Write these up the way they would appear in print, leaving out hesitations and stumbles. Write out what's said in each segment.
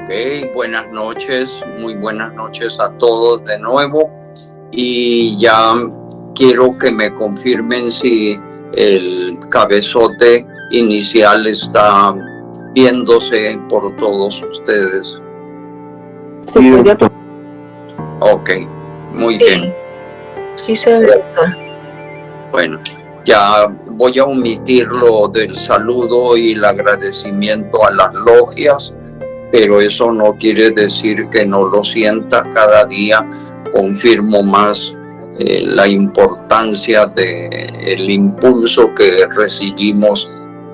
Ok, buenas noches, muy buenas noches a todos de nuevo. Y ya quiero que me confirmen si el cabezote inicial está viéndose por todos ustedes. ¿Se puede? Ok, muy bien. Sí se ve, doctor. Bueno, ya voy a omitir lo del saludo y el agradecimiento a las logias, pero eso no quiere decir que no lo sienta. Cada día confirmo más la importancia del impulso que recibimos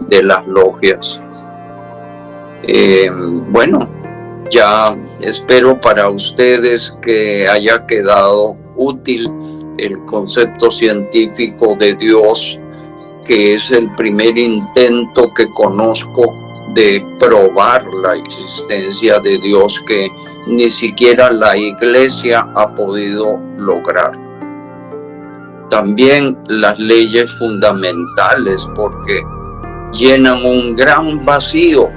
de las logias. Bueno, ya espero para ustedes que haya quedado útil el concepto científico de Dios, que es el primer intento que conozco de probar la existencia de Dios, que ni siquiera la Iglesia ha podido lograr. También las leyes fundamentales, porque llenan un gran vacío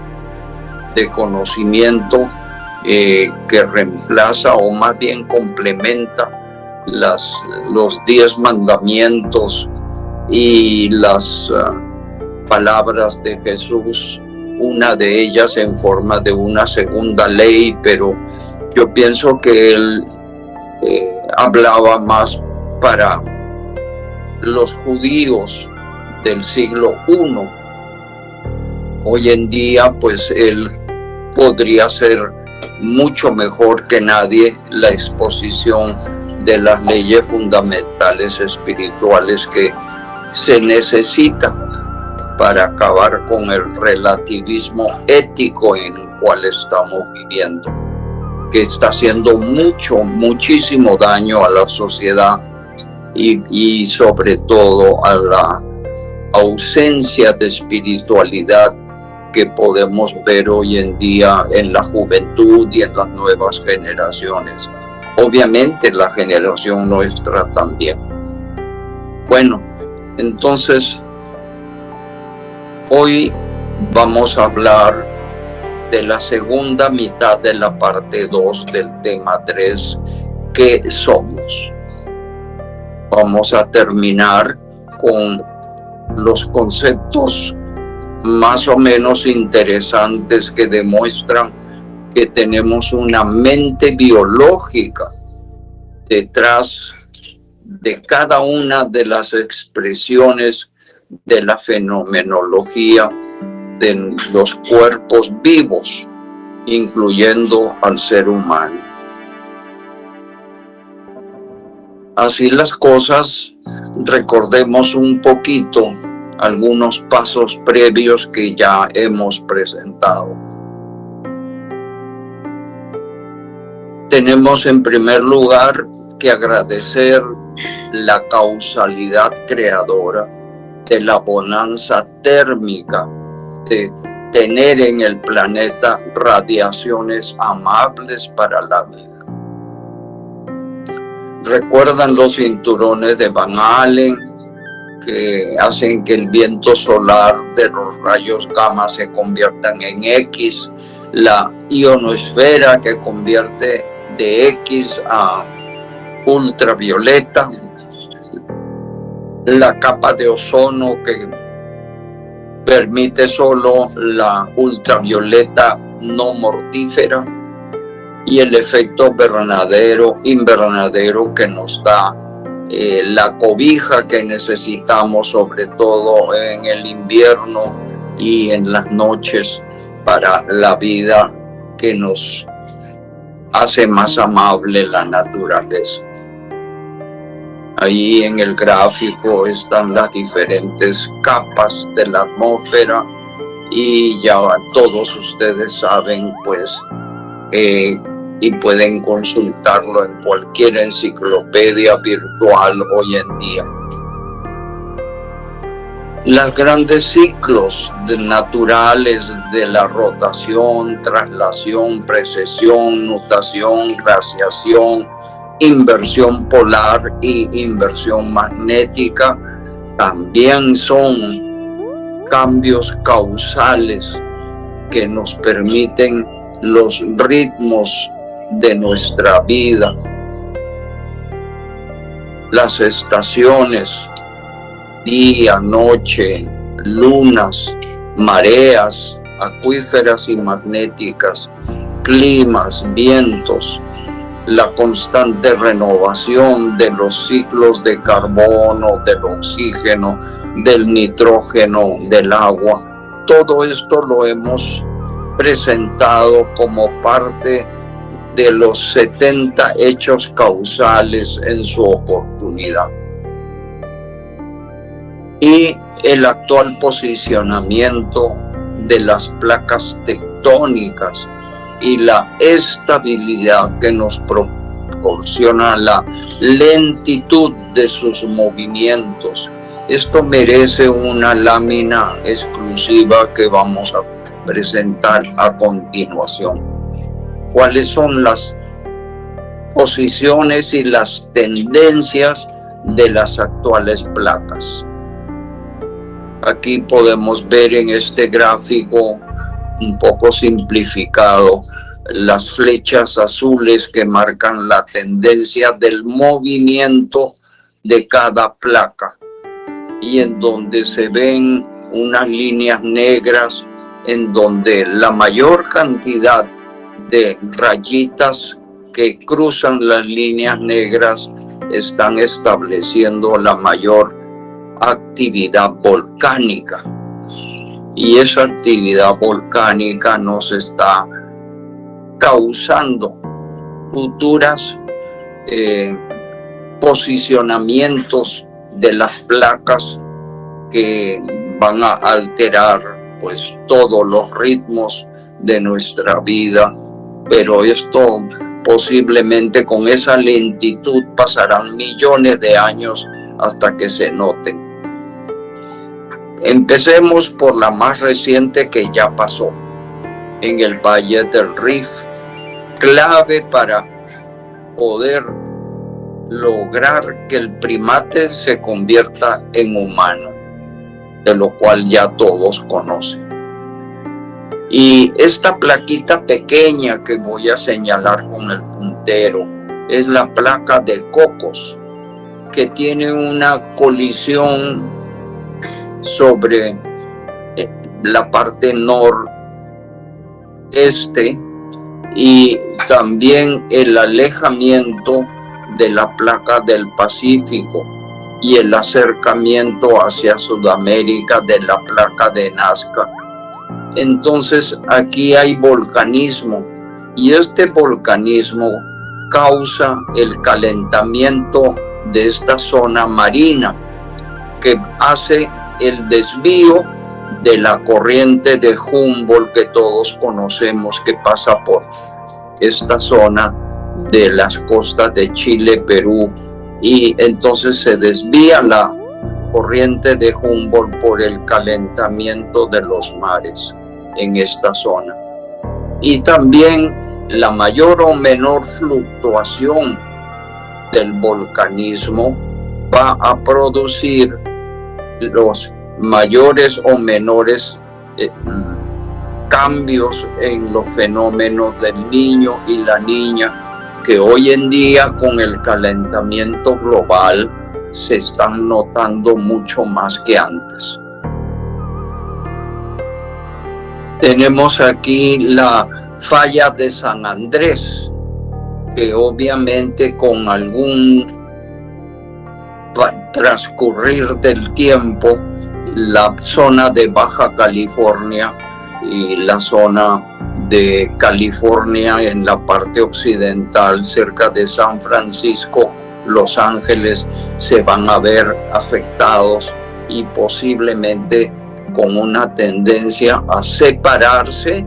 de conocimiento que reemplaza o más bien complementa los 10 mandamientos y las palabras de Jesús, una de ellas en forma de una segunda ley, pero yo pienso que él hablaba más para los judíos del siglo I. Hoy en día, pues él podría ser mucho mejor que nadie la exposición de las leyes fundamentales espirituales que se necesita para acabar con el relativismo ético en el cual estamos viviendo, que está haciendo muchísimo daño a la sociedad y sobre todo a la ausencia de espiritualidad que podemos ver hoy en día en la juventud y en las nuevas generaciones. Obviamente la generación nuestra también. Bueno, entonces hoy vamos a hablar de la segunda mitad de la parte 2 del tema 3, ¿qué somos? Vamos a terminar con los conceptos más o menos interesantes que demuestran que tenemos una mente biológica detrás de cada una de las expresiones de la fenomenología de los cuerpos vivos, incluyendo al ser humano. Así las cosas, recordemos un poquito algunos pasos previos que ya hemos presentado. Tenemos en primer lugar que agradecer la causalidad creadora de la bonanza térmica, de tener en el planeta radiaciones amables para la vida. ¿Recuerdan los cinturones de Van Allen que hacen que el viento solar de los rayos gamma se conviertan en X? La ionosfera que convierte de X a ultravioleta, la capa de ozono que permite solo la ultravioleta no mortífera, y el efecto invernadero que nos da la cobija que necesitamos, sobre todo en el invierno y en las noches, para la vida que nos hace más amable la naturaleza. Ahí en el gráfico están las diferentes capas de la atmósfera y ya todos ustedes saben, pues, y pueden consultarlo en cualquier enciclopedia virtual hoy en día. Los grandes ciclos naturales de la rotación, traslación, precesión, nutación, glaciación, inversión polar y inversión magnética también son cambios causales que nos permiten los ritmos de nuestra vida, las estaciones, día, noche, lunas, mareas, acuíferas y magnéticas, climas, vientos, la constante renovación de los ciclos de carbono, del oxígeno, del nitrógeno, del agua. Todo esto lo hemos presentado como parte de los 70 hechos causales en su oportunidad. Y el actual posicionamiento de las placas tectónicas y la estabilidad que nos proporciona la lentitud de sus movimientos. Esto merece una lámina exclusiva que vamos a presentar a continuación. ¿Cuáles son las posiciones y las tendencias de las actuales placas? Aquí podemos ver en este gráfico un poco simplificado las flechas azules que marcan la tendencia del movimiento de cada placa y en donde se ven unas líneas negras en donde la mayor cantidad de rayitas que cruzan las líneas negras están estableciendo la mayor actividad volcánica. Y esa actividad volcánica nos está causando futuras posicionamientos de las placas que van a alterar pues todos los ritmos de nuestra vida, pero esto posiblemente con esa lentitud pasarán millones de años hasta que se noten. Empecemos por la más reciente que ya pasó en el Valle del Rift, clave para poder lograr que el primate se convierta en humano, de lo cual ya todos conocen. Y esta plaquita pequeña que voy a señalar con el puntero es la placa de Cocos, que tiene una colisión sobre la parte noreste y también el alejamiento de la placa del Pacífico y el acercamiento hacia Sudamérica de la placa de Nazca. Entonces aquí hay volcanismo y este volcanismo causa el calentamiento de esta zona marina que hace el desvío de la corriente de Humboldt que todos conocemos, que pasa por esta zona de las costas de Chile, Perú, y entonces se desvía la corriente de Humboldt por el calentamiento de los mares en esta zona. Y también la mayor o menor fluctuación del volcanismo va a producir los mayores o menores cambios en los fenómenos del niño y la niña, que hoy en día con el calentamiento global se están notando mucho más que antes. Tenemos aquí la falla de San Andrés, que obviamente con algún transcurrir del tiempo, la zona de Baja California y la zona de California en la parte occidental, cerca de San Francisco, Los Ángeles, se van a ver afectados y posiblemente con una tendencia a separarse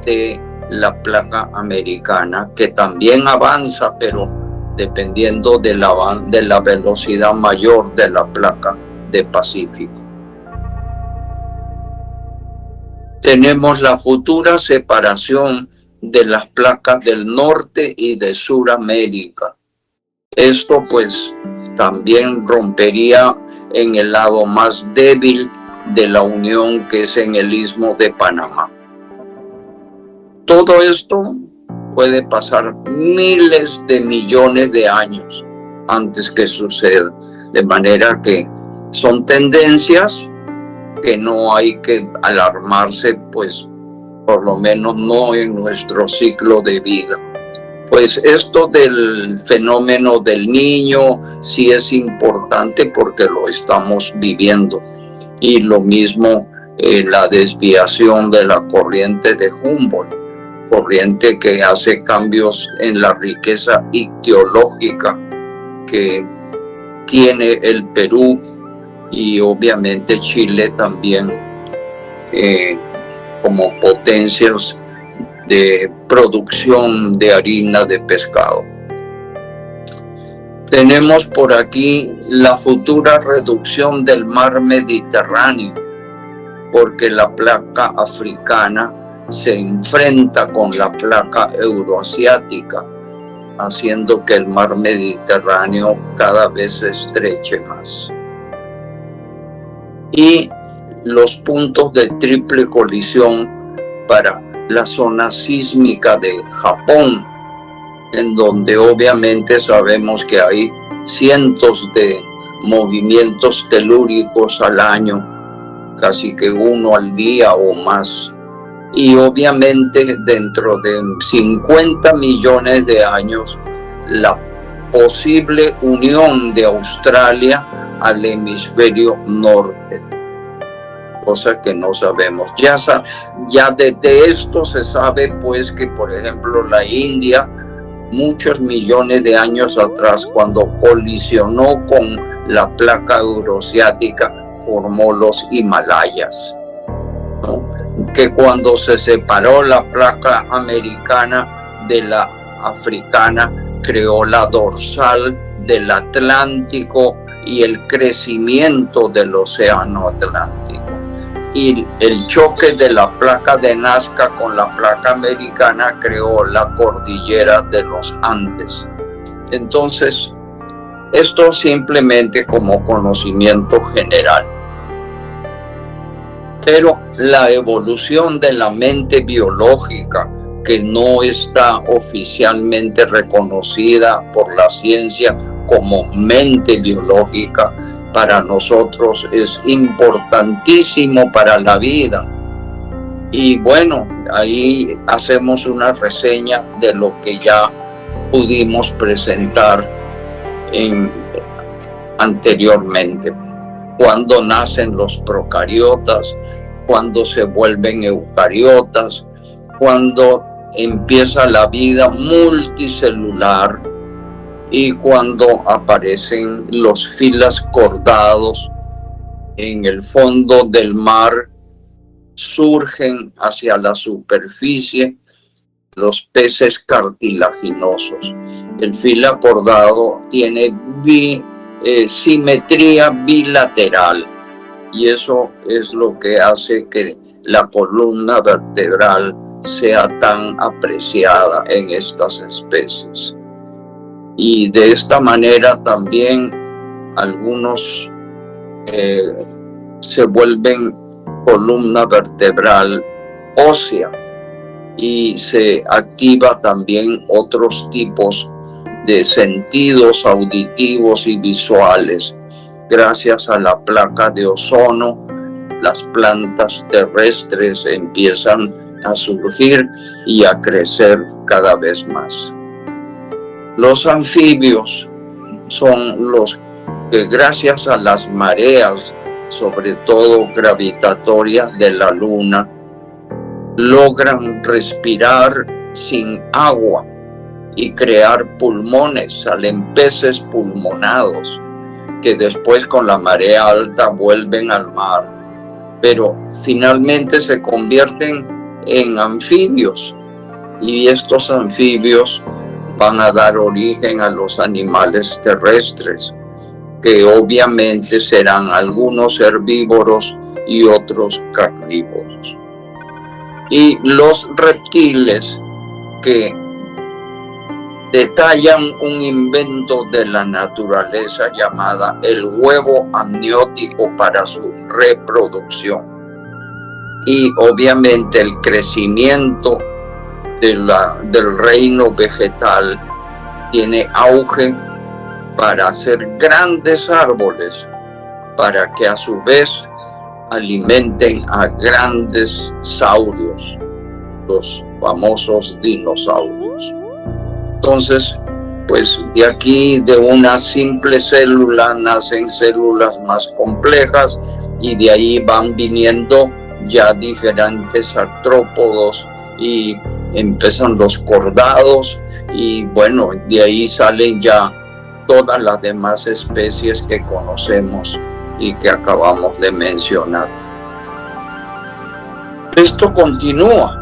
de la placa americana, que también avanza, pero dependiendo de la velocidad mayor de la placa de Pacífico. Tenemos la futura separación de las placas del norte y de Suramérica. Esto pues también rompería en el lado más débil de la unión, que es en el Istmo de Panamá. todo esto puede pasar miles de millones de años antes que suceda, de manera que son tendencias que no hay que alarmarse, pues por lo menos no en nuestro ciclo de vida. Pues esto del fenómeno del niño sí es importante porque lo estamos viviendo, y lo mismo la desviación de la corriente de Humboldt, corriente que hace cambios en la riqueza ictiológica que tiene el Perú y obviamente Chile también, como potencias de producción de harina de pescado. Tenemos por aquí la futura reducción del mar Mediterráneo, porque la placa africana se enfrenta con la placa euroasiática, haciendo que el mar Mediterráneo cada vez se estreche más. Y los puntos de triple colisión para la zona sísmica de Japón, en donde obviamente sabemos que hay cientos de movimientos telúricos al año, casi que uno al día o más. Y obviamente dentro de 50 millones de años, la posible unión de Australia al hemisferio norte, cosa que no sabemos. Ya desde esto se sabe pues que, por ejemplo, la India, muchos millones de años atrás, cuando colisionó con la placa euroasiática, formó los Himalayas, ¿no? Que cuando se separó la placa americana de la africana, creó la dorsal del Atlántico y el crecimiento del océano Atlántico. Y el choque de la placa de Nazca con la placa americana creó la cordillera de los Andes. Entonces, esto simplemente como conocimiento general. Pero la evolución de la mente biológica, que no está oficialmente reconocida por la ciencia como mente biológica, para nosotros es importantísimo para la vida. Y bueno, ahí hacemos una reseña de lo que ya pudimos presentar anteriormente. Cuando nacen los procariotas, cuando se vuelven eucariotas, cuando empieza la vida multicelular y cuando aparecen los filas cordados en el fondo del mar, surgen hacia la superficie los peces cartilaginosos. El fila cordado tiene simetría bilateral, y eso es lo que hace que la columna vertebral sea tan apreciada en estas especies. Y de esta manera también algunos se vuelven columna vertebral ósea, y se activa también otros tipos de sentidos auditivos y visuales. Gracias a la placa de ozono, las plantas terrestres empiezan a surgir y a crecer cada vez más. Los anfibios son los que, gracias a las mareas, sobre todo gravitatorias de la Luna, logran respirar sin agua y crear pulmones, salen peces pulmonados que después con la marea alta vuelven al mar, pero finalmente se convierten en anfibios, y estos anfibios van a dar origen a los animales terrestres, que obviamente serán algunos herbívoros y otros carnívoros. Y los reptiles, que detallan un invento de la naturaleza llamada el huevo amniótico para su reproducción. Y obviamente el crecimiento del reino vegetal tiene auge para hacer grandes árboles, para que a su vez alimenten a grandes saurios, los famosos dinosaurios. Entonces, pues de aquí, de una simple célula, nacen células más complejas y de ahí van viniendo ya diferentes artrópodos y empiezan los cordados y bueno, de ahí salen ya todas las demás especies que conocemos y que acabamos de mencionar. Esto continúa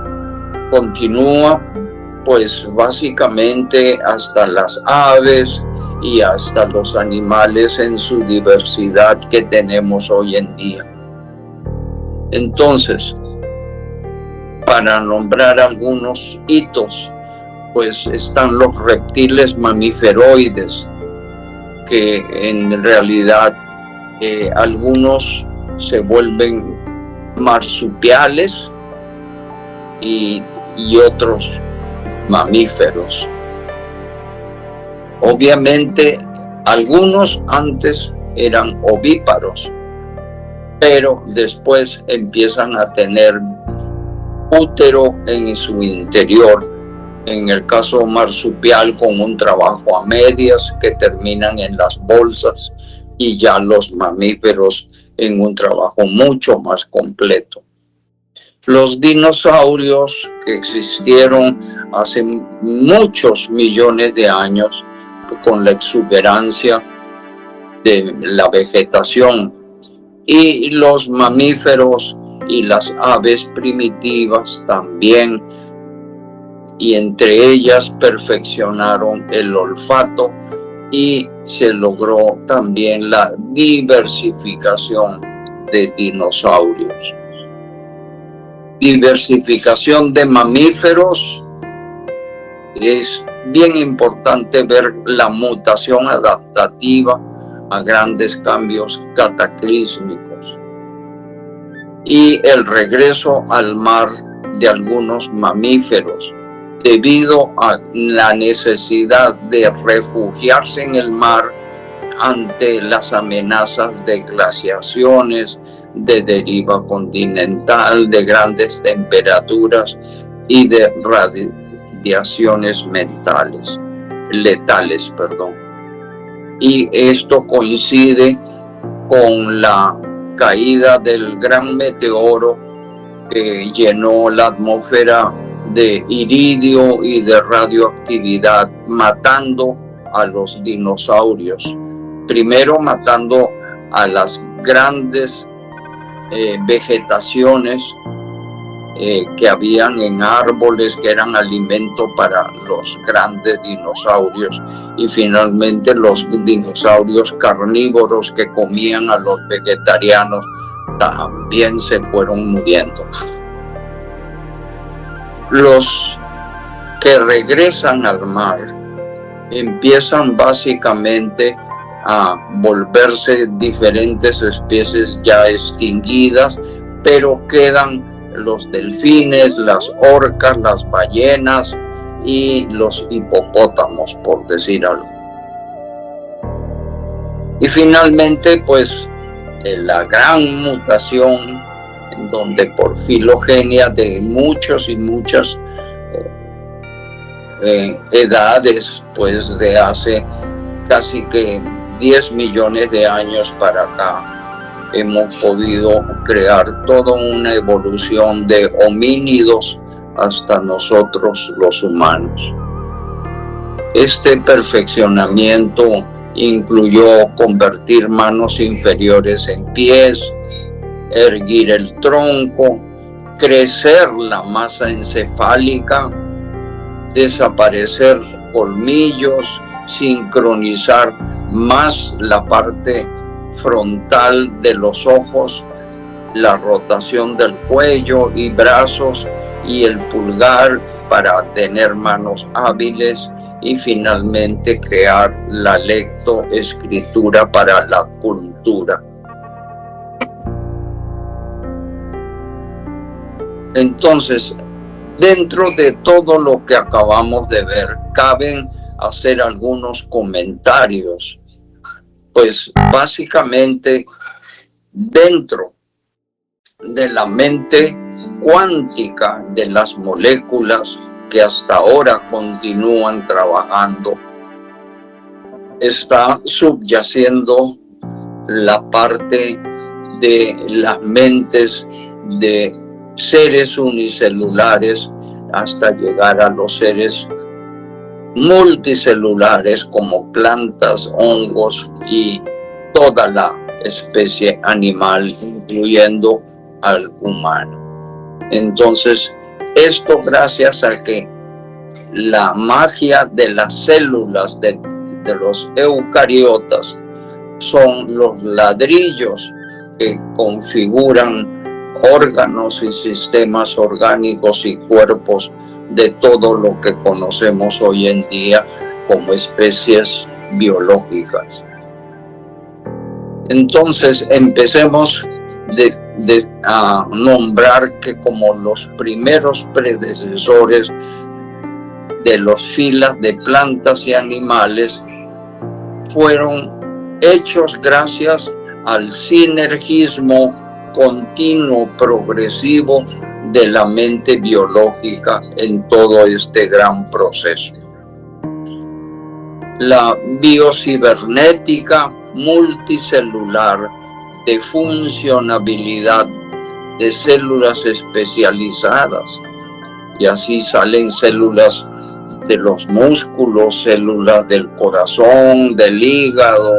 pues básicamente hasta las aves y hasta los animales en su diversidad que tenemos hoy en día. Entonces, para nombrar algunos hitos, pues están los reptiles mamíferoides, que en realidad algunos se vuelven marsupiales y otros mamíferos. Obviamente algunos antes eran ovíparos, pero después empiezan a tener útero en su interior, en el caso marsupial con un trabajo a medias que terminan en las bolsas, y ya los mamíferos en un trabajo mucho más completo. Los dinosaurios que existieron hace muchos millones de años con la exuberancia de la vegetación, y los mamíferos y las aves primitivas también, y entre ellas perfeccionaron el olfato y se logró también la diversificación de dinosaurios. Diversificación de mamíferos. Es bien importante ver la mutación adaptativa a grandes cambios cataclísmicos y el regreso al mar de algunos mamíferos debido a la necesidad de refugiarse en el mar ante las amenazas de glaciaciones, de deriva continental, de grandes temperaturas y de radiaciones letales. Y esto coincide con la caída del gran meteoro que llenó la atmósfera de iridio y de radioactividad, matando a los dinosaurios. Primero matando a las grandes vegetaciones que habían en árboles, que eran alimento para los grandes dinosaurios, y finalmente los dinosaurios carnívoros que comían a los vegetarianos también se fueron muriendo. Los que regresan al mar empiezan básicamente a volverse diferentes especies ya extinguidas, pero quedan los delfines, las orcas, las ballenas y los hipopótamos, por decir algo. Y finalmente, pues, la gran mutación, en donde por filogenia de muchos y muchas edades, pues de hace casi que 10 millones de años para acá, hemos podido crear toda una evolución de homínidos hasta nosotros los humanos. Este perfeccionamiento incluyó convertir manos inferiores en pies, erguir el tronco, crecer la masa encefálica, desaparecer colmillos, sincronizar más la parte frontal de los ojos, la rotación del cuello y brazos y el pulgar para tener manos hábiles, y finalmente crear la lectoescritura para la cultura. Entonces, dentro de todo lo que acabamos de ver, caben hacer algunos comentarios. Pues básicamente dentro de la mente cuántica de las moléculas que hasta ahora continúan trabajando, está subyaciendo la parte de las mentes de seres unicelulares hasta llegar a los seres multicelulares como plantas, hongos y toda la especie animal, incluyendo al humano. Entonces, esto gracias a que la magia de las células de los eucariotas son los ladrillos que configuran órganos y sistemas orgánicos y cuerpos de todo lo que conocemos hoy en día como especies biológicas. Entonces empecemos a nombrar que como los primeros predecesores de las filas de plantas y animales fueron hechos gracias al sinergismo continuo, progresivo de la mente biológica en todo este gran proceso. La biocibernética multicelular de funcionabilidad de células especializadas, y así salen células de los músculos, células del corazón, del hígado,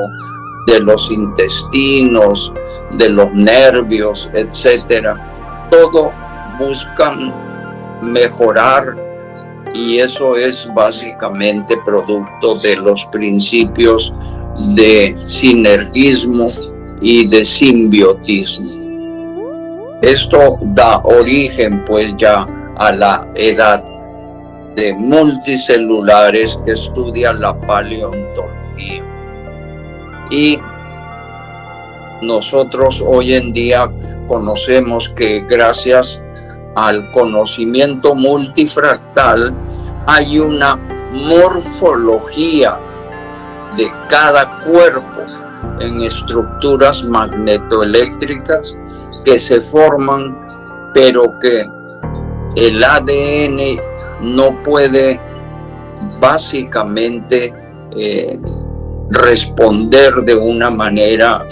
de los intestinos, de los nervios, etcétera. Todo buscan mejorar, y eso es básicamente producto de los principios de sinergismo y de simbiotismo. Esto da origen pues ya a la edad de multicelulares que estudia la paleontología. Y nosotros hoy en día conocemos que gracias al conocimiento multifractal hay una morfología de cada cuerpo en estructuras magnetoeléctricas que se forman, pero que el ADN no puede básicamente responder de una manera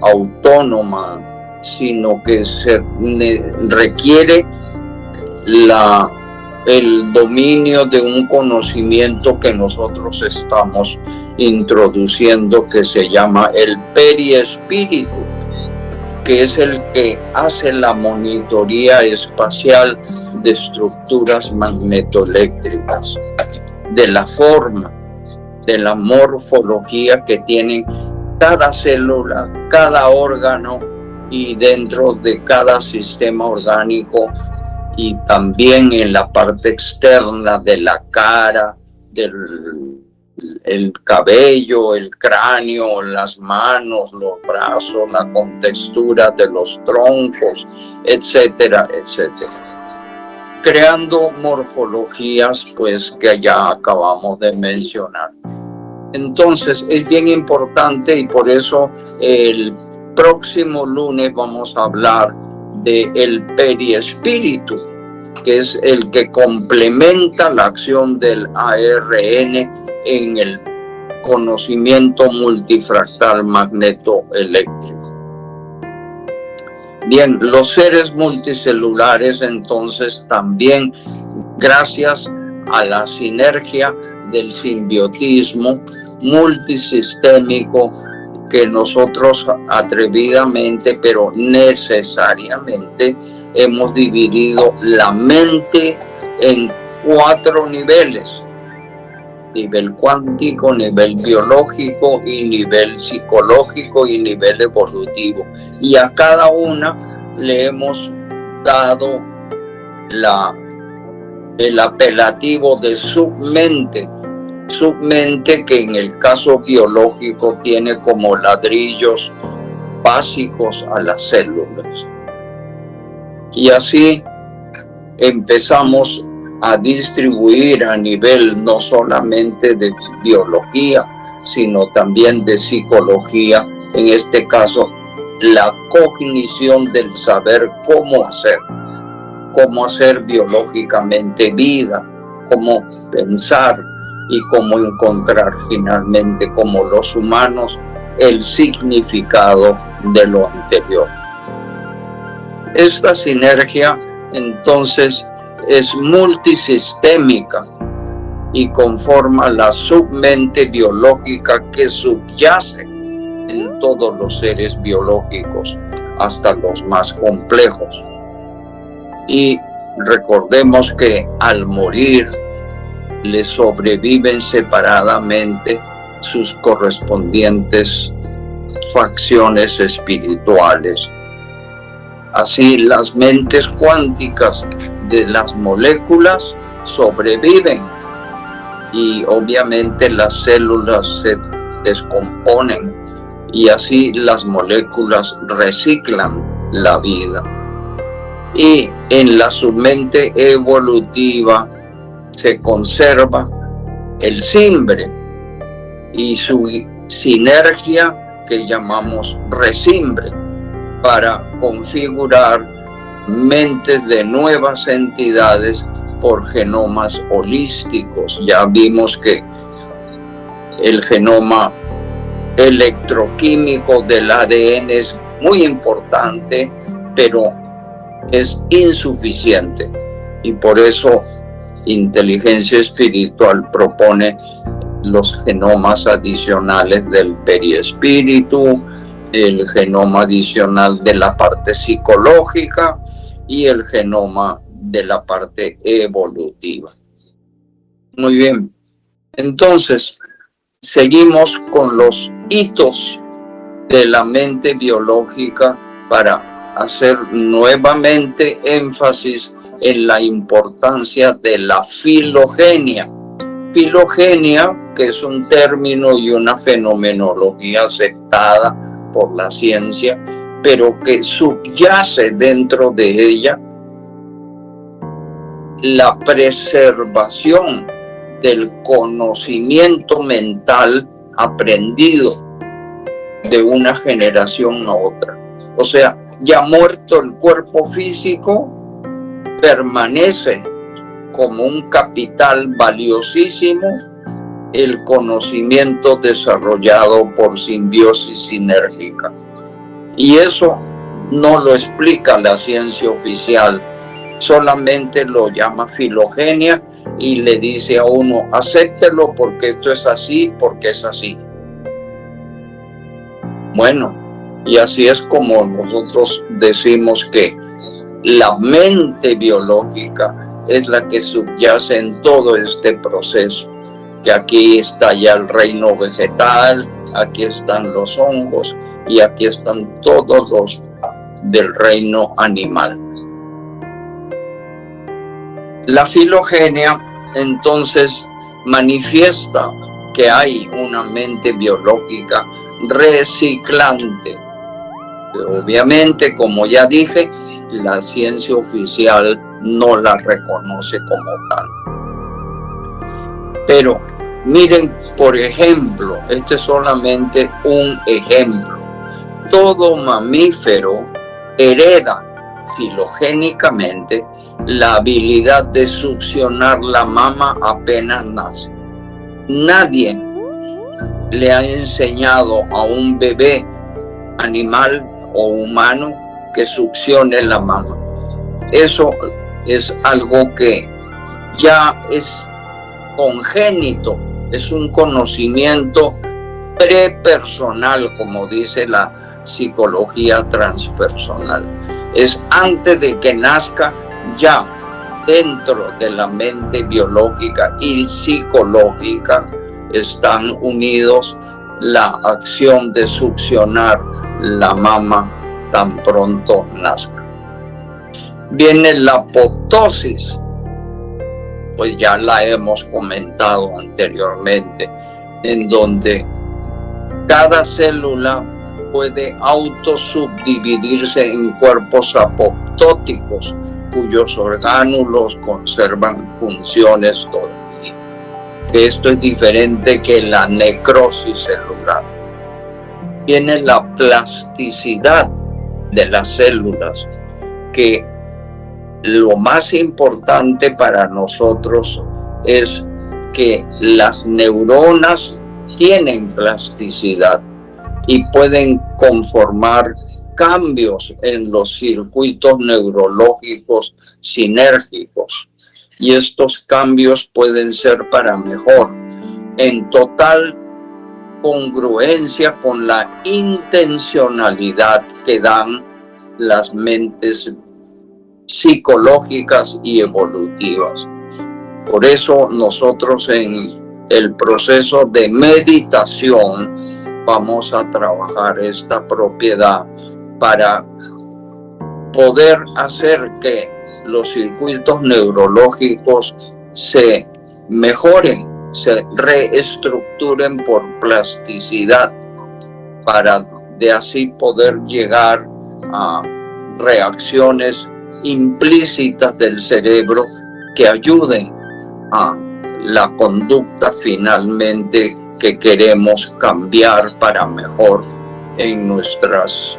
autónoma, sino que se requiere el dominio de un conocimiento que nosotros estamos introduciendo, que se llama el periespíritu, que es el que hace la monitoría espacial de estructuras magnetoeléctricas, de la forma, de la morfología que tienen cada célula, cada órgano y dentro de cada sistema orgánico, y también en la parte externa de la cara, el cabello, el cráneo, las manos, los brazos, la contextura de los troncos, etcétera, etcétera, creando morfologías pues que ya acabamos de mencionar. Entonces es bien importante, y por eso el próximo lunes vamos a hablar del periespíritu, que es el que complementa la acción del ARN en el conocimiento multifractal magnetoeléctrico. Bien, los seres multicelulares entonces también, gracias a la sinergia del simbiotismo multisistémico que nosotros atrevidamente pero necesariamente hemos dividido la mente en 4 niveles: nivel cuántico, nivel biológico y nivel psicológico y nivel evolutivo, y a cada una le hemos dado el apelativo de submente, que en el caso biológico tiene como ladrillos básicos a las células. Y así empezamos a distribuir a nivel no solamente de biología, sino también de psicología, en este caso, la cognición del saber cómo hacer biológicamente vida, cómo pensar y cómo encontrar finalmente, como los humanos, el significado de lo anterior. Esta sinergia, entonces, es multisistémica y conforma la submente biológica que subyace en todos los seres biológicos, hasta los más complejos. Y recordemos que al morir le sobreviven separadamente sus correspondientes facciones espirituales. Así, las mentes cuánticas de las moléculas sobreviven y obviamente las células se descomponen y así las moléculas reciclan la vida. Y en la submente evolutiva se conserva el simbre y su sinergia que llamamos resimbre para configurar mentes de nuevas entidades por genomas holísticos. Ya vimos que el genoma electroquímico del ADN es muy importante, pero es insuficiente, y por eso Inteligencia Espiritual propone los genomas adicionales del periespíritu, el genoma adicional de la parte psicológica y el genoma de la parte evolutiva. Muy bien, entonces seguimos con los hitos de la mente biológica para hacer nuevamente énfasis en la importancia de la filogenia. Filogenia, que es un término y una fenomenología aceptada por la ciencia, pero que subyace dentro de ella la preservación del conocimiento mental aprendido de una generación a otra. O sea, ya muerto el cuerpo físico, permanece como un capital valiosísimo el conocimiento desarrollado por simbiosis sinérgica. Y eso no lo explica la ciencia oficial, solamente lo llama filogenia y le dice a uno, acéptelo porque esto es así, porque es así. Bueno, y así es como nosotros decimos que la mente biológica es la que subyace en todo este proceso, que aquí está ya el reino vegetal, aquí están los hongos y aquí están todos los del reino animal. La filogenia entonces manifiesta que hay una mente biológica reciclante. Obviamente, como ya dije, la ciencia oficial no la reconoce como tal. Pero miren, por ejemplo, este es solamente un ejemplo. Todo mamífero hereda filogénicamente la habilidad de succionar la mama apenas nace. Nadie le ha enseñado a un bebé animal o humano que succione la mama. Eso es algo que ya es congénito, es un conocimiento prepersonal, como dice la psicología transpersonal. Es antes de que nazca, ya dentro de la mente biológica y psicológica están unidos la acción de succionar la mama tan pronto nazca. Viene la apoptosis, pues ya la hemos comentado anteriormente, en donde cada célula puede autosubdividirse en cuerpos apoptóticos, cuyos orgánulos conservan funciones todavía. Esto es diferente que la necrosis celular. Tiene la plasticidad de las células, que lo más importante para nosotros es que las neuronas tienen plasticidad y pueden conformar cambios en los circuitos neurológicos sinérgicos, y estos cambios pueden ser para mejor, en total congruencia con la intencionalidad que dan las mentes psicológicas y evolutivas. Por eso nosotros en el proceso de meditación vamos a trabajar esta propiedad para poder hacer que los circuitos neurológicos se mejoren, se reestructuren por plasticidad, para de así poder llegar a reacciones implícitas del cerebro que ayuden a la conducta finalmente que queremos cambiar para mejor en nuestras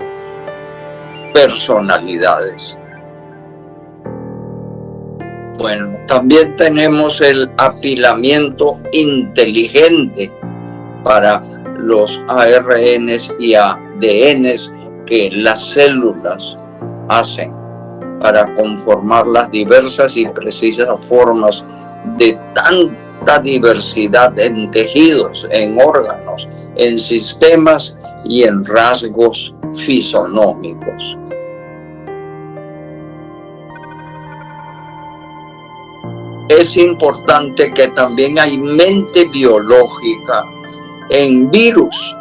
personalidades. Bueno, también tenemos el apilamiento inteligente para los ARNs y ADNs que las células hacen para conformar las diversas y precisas formas de tanta diversidad en tejidos, en órganos, en sistemas y en rasgos fisonómicos. Es importante que también hay mente biológica en virus.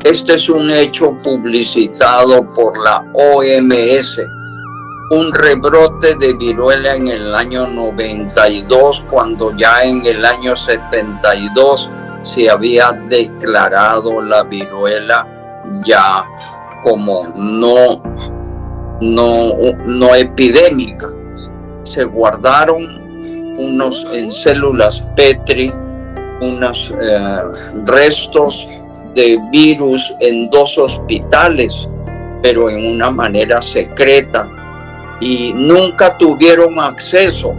Este es un hecho publicitado por la OMS. Un rebrote de viruela en el año 92, cuando ya en el año 72 se había declarado la viruela ya como no epidémica. Se guardaron en células Petri unos restos de virus en 2 hospitales, pero en una manera secreta, y nunca tuvieron acceso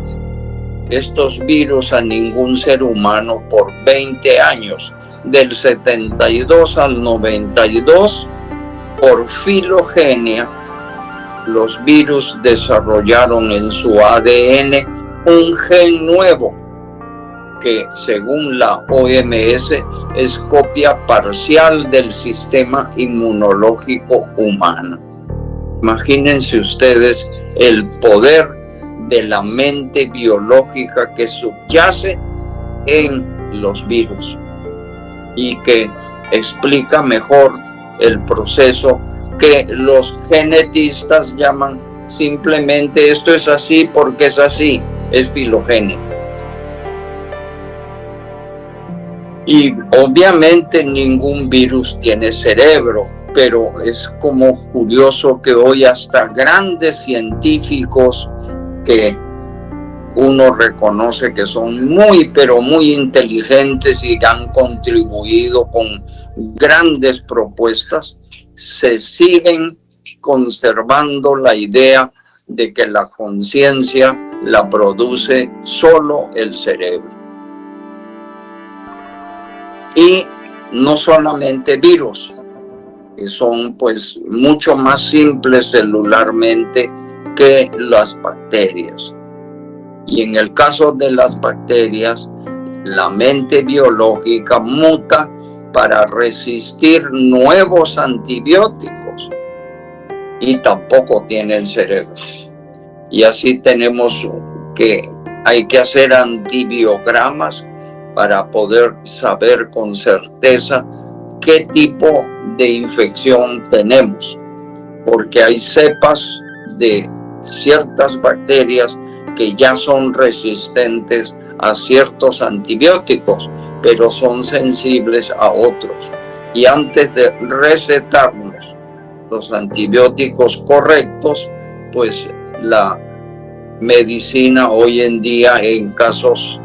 estos virus a ningún ser humano por 20 años, del 72 al 92, por filogenia. Los virus desarrollaron en su ADN un gen nuevo que, según la OMS, es copia parcial del sistema inmunológico humano. Imagínense ustedes el poder de la mente biológica que subyace en los virus y que explica mejor el proceso que los genetistas llaman simplemente esto es así porque es así, es filogénico. Y obviamente ningún virus tiene cerebro, pero es como curioso que hoy hasta grandes científicos que uno reconoce que son muy, pero muy inteligentes y han contribuido con grandes propuestas, se siguen conservando la idea de que la conciencia la produce solo el cerebro. Y no solamente virus, que son pues mucho más simples celularmente que las bacterias. Y en el caso de las bacterias, la mente biológica muta para resistir nuevos antibióticos y tampoco tienen cerebro. Y así tenemos que hay que hacer antibiogramas para poder saber con certeza qué tipo de infección tenemos, porque hay cepas de ciertas bacterias que ya son resistentes a ciertos antibióticos, pero son sensibles a otros. Y antes de recetarnos los antibióticos correctos, pues la medicina hoy en día en casos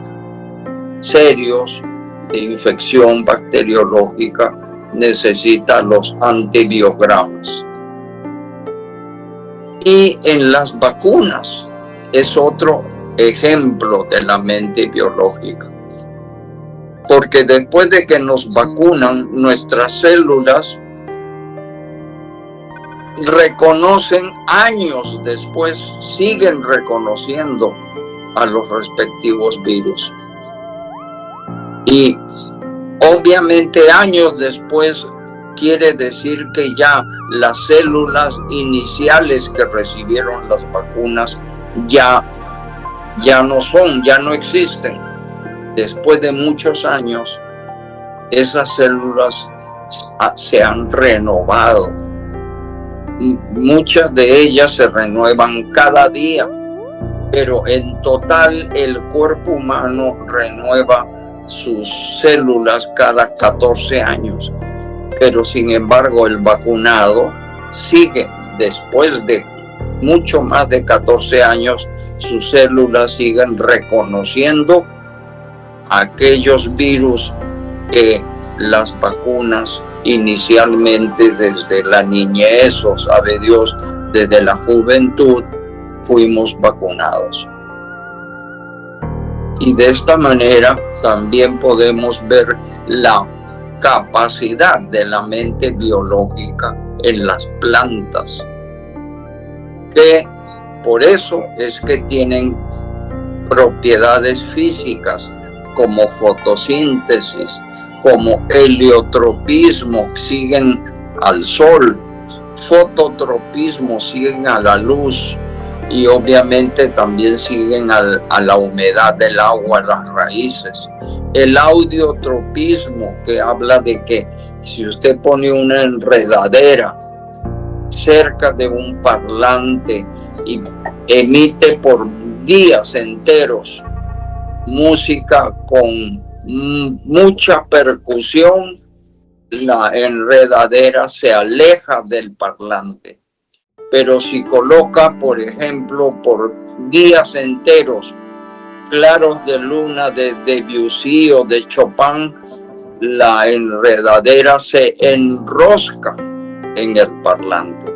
serios de infección bacteriológica necesita los antibiogramas. Y en las vacunas es otro ejemplo de la mente biológica, porque después de que nos vacunan, nuestras células reconocen años después, siguen reconociendo a los respectivos virus. Y obviamente años después quiere decir que ya las células iniciales que recibieron las vacunas ya no existen. Después de muchos años, esas células se han renovado. Muchas de ellas se renuevan cada día, pero en total el cuerpo humano renueva sus células cada 14 años. Pero sin embargo el vacunado sigue, después de mucho más de 14 años, sus células siguen reconociendo aquellos virus que las vacunas inicialmente desde la niñez, o sabe Dios, desde la juventud, fuimos vacunados. Y de esta manera también podemos ver la capacidad de la mente biológica en las plantas, que por eso es que tienen propiedades físicas como fotosíntesis, como heliotropismo, siguen al sol, fototropismo, siguen a la luz, y obviamente también siguen a la humedad del agua, las raíces. El audiotropismo, que habla de que si usted pone una enredadera cerca de un parlante y emite por días enteros música con mucha percusión, la enredadera se aleja del parlante. Pero si coloca, por ejemplo, por días enteros, claros de luna de Debussy o de Chopin, la enredadera se enrosca en el parlante.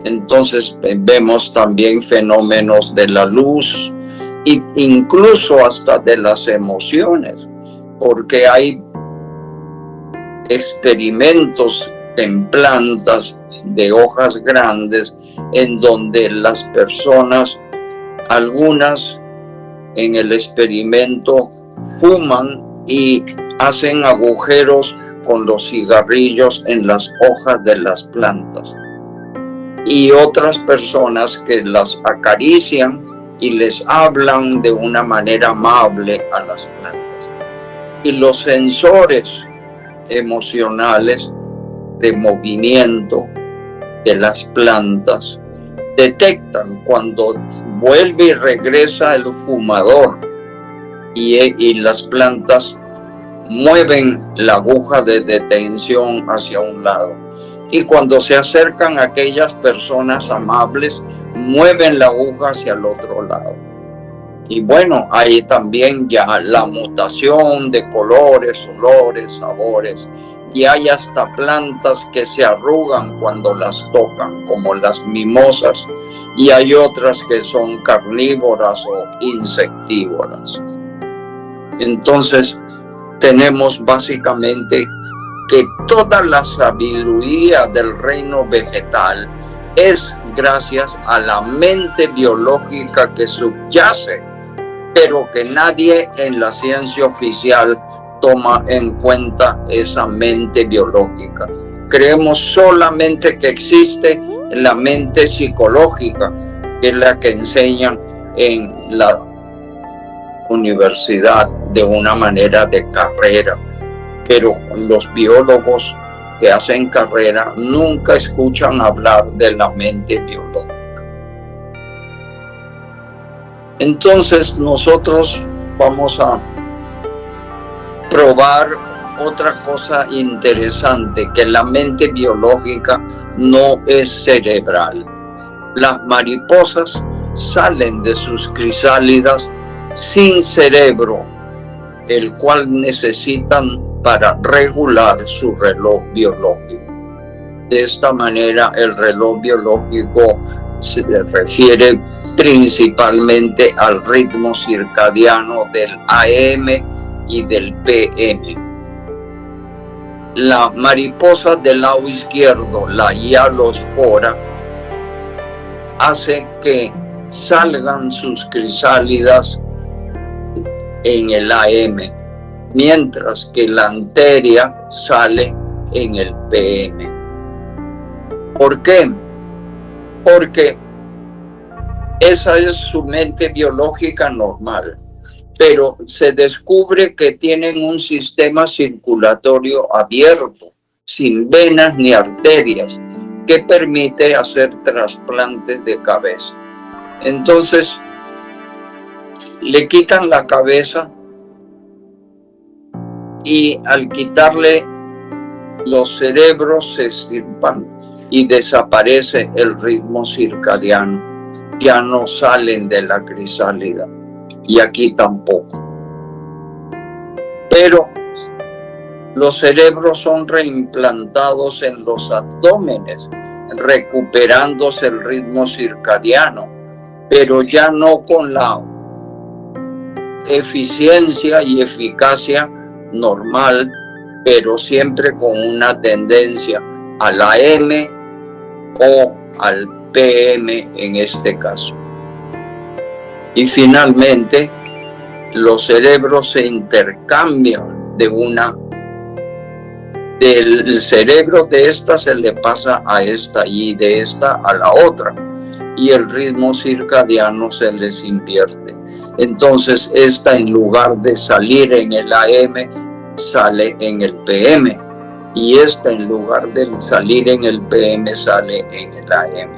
Entonces vemos también fenómenos de la luz e incluso hasta de las emociones, porque hay experimentos en plantas de hojas grandes en donde las personas, algunas en el experimento, fuman y hacen agujeros con los cigarrillos en las hojas de las plantas, y otras personas que las acarician y les hablan de una manera amable a las plantas. Y los sensores emocionales de movimiento de las plantas detectan cuando vuelve y regresa el fumador y las plantas mueven la aguja de detención hacia un lado, y cuando se acercan aquellas personas amables mueven la aguja hacia el otro lado. Y bueno, hay también ya la mutación de colores, olores, sabores, y hay hasta plantas que se arrugan cuando las tocan, como las mimosas, y hay otras que son carnívoras o insectívoras. Entonces, tenemos básicamente que toda la sabiduría del reino vegetal es gracias a la mente biológica que subyace, pero que nadie en la ciencia oficial toma en cuenta esa mente biológica. Creemos solamente que existe la mente psicológica, que es la que enseñan en la universidad de una manera de carrera, pero los biólogos que hacen carrera nunca escuchan hablar de la mente biológica. Entonces nosotros vamos a probar otra cosa interesante, que la mente biológica no es cerebral. Las mariposas salen de sus crisálidas sin cerebro, el cual necesitan para regular su reloj biológico. De esta manera, el reloj biológico se refiere principalmente al ritmo circadiano del AM y del PM. La mariposa del lado izquierdo, la hialosfora, hace que salgan sus crisálidas en el AM, mientras que la anteria sale en el PM. ¿Por qué? Porque esa es su mente biológica normal, pero se descubre que tienen un sistema circulatorio abierto, sin venas ni arterias, que permite hacer trasplantes de cabeza. Entonces, le quitan la cabeza y al quitarle los cerebros se extirpan y desaparece el ritmo circadiano. Ya no salen de la crisálida y aquí tampoco. Pero los cerebros son reimplantados en los abdómenes, recuperándose el ritmo circadiano, pero ya no con la eficiencia y eficacia normal, pero siempre con una tendencia al AM o al PM en este caso. Y finalmente, los cerebros se intercambian del cerebro de esta se le pasa a esta y de esta a la otra, y el ritmo circadiano se les invierte. Entonces esta, en lugar de salir en el AM, sale en el PM, y esta, en lugar de salir en el PM, sale en el AM.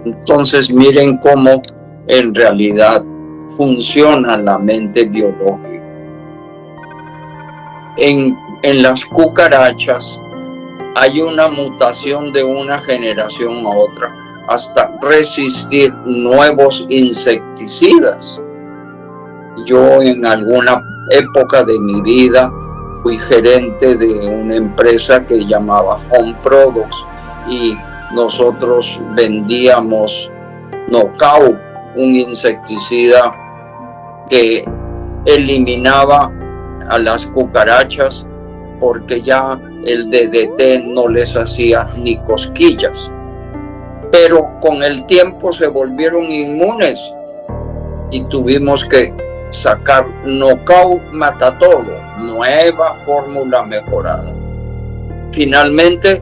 Entonces miren cómo en realidad funciona la mente biológica. En las cucarachas hay una mutación de una generación a otra hasta resistir nuevos insecticidas. Yo en alguna época de mi vida fui gerente de una empresa que llamaba Home Products y nosotros vendíamos Knockout, un insecticida que eliminaba a las cucarachas porque ya el DDT no les hacía ni cosquillas. Pero con el tiempo se volvieron inmunes y tuvimos que sacar Knockout Mata Todo, nueva fórmula mejorada. Finalmente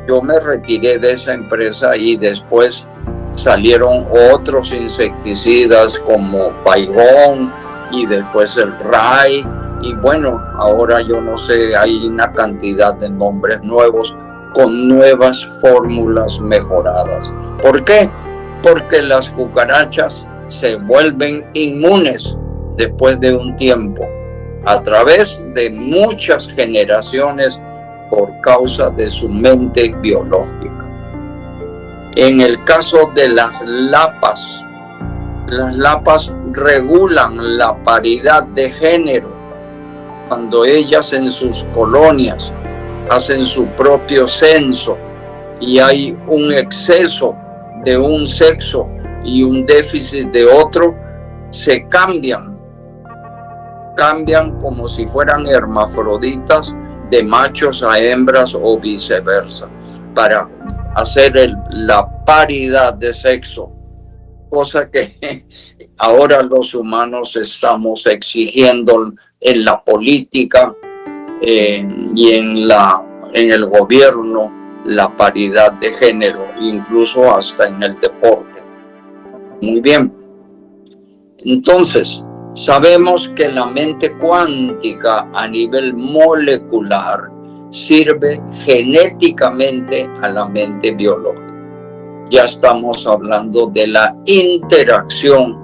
yo me retiré de esa empresa y después salieron otros insecticidas como Baygon y después el Ray, y bueno, ahora yo no sé, hay una cantidad de nombres nuevos con nuevas fórmulas mejoradas. ¿Por qué? Porque las cucarachas se vuelven inmunes después de un tiempo, a través de muchas generaciones por causa de su mente biológica. En el caso de las lapas regulan la paridad de género cuando ellas en sus colonias hacen su propio censo y hay un exceso de un sexo y un déficit de otro, se cambian como si fueran hermafroditas de machos a hembras o viceversa, para hacer la paridad de sexo, cosa que ahora los humanos estamos exigiendo en la política y en el gobierno, la paridad de género, incluso hasta en el deporte. Muy bien. Entonces, sabemos que la mente cuántica a nivel molecular sirve genéticamente a la mente biológica. Ya estamos hablando de la interacción,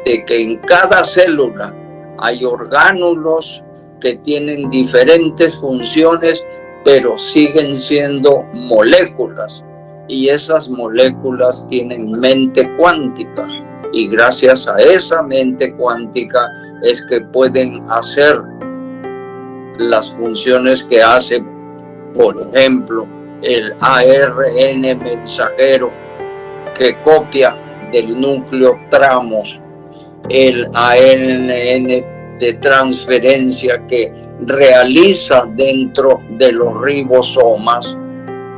de que en cada célula hay orgánulos que tienen diferentes funciones, pero siguen siendo moléculas. y esas moléculas tienen mente cuántica, y gracias a esa mente cuántica es que pueden hacer las funciones que hace, por ejemplo, el ARN mensajero, que copia del núcleo tramos, el ARN de transferencia que realiza dentro de los ribosomas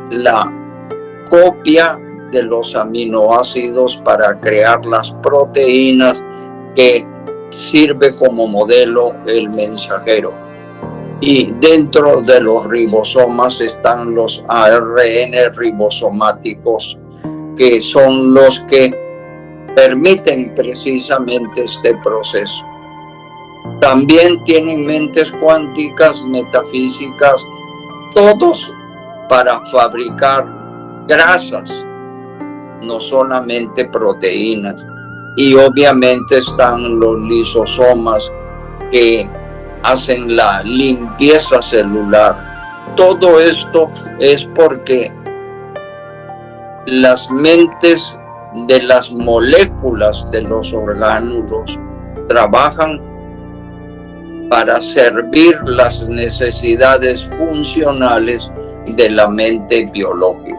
la copia de los aminoácidos para crear las proteínas que sirve como modelo el mensajero. Y dentro de los ribosomas están los ARN ribosomáticos, que son los que permiten precisamente este proceso. También tienen mentes cuánticas, metafísicas, todos para fabricar grasas, no solamente proteínas. Y obviamente están los lisosomas que hacen la limpieza celular. Todo esto es porque las mentes de las moléculas de los orgánulos trabajan para servir las necesidades funcionales de la mente biológica.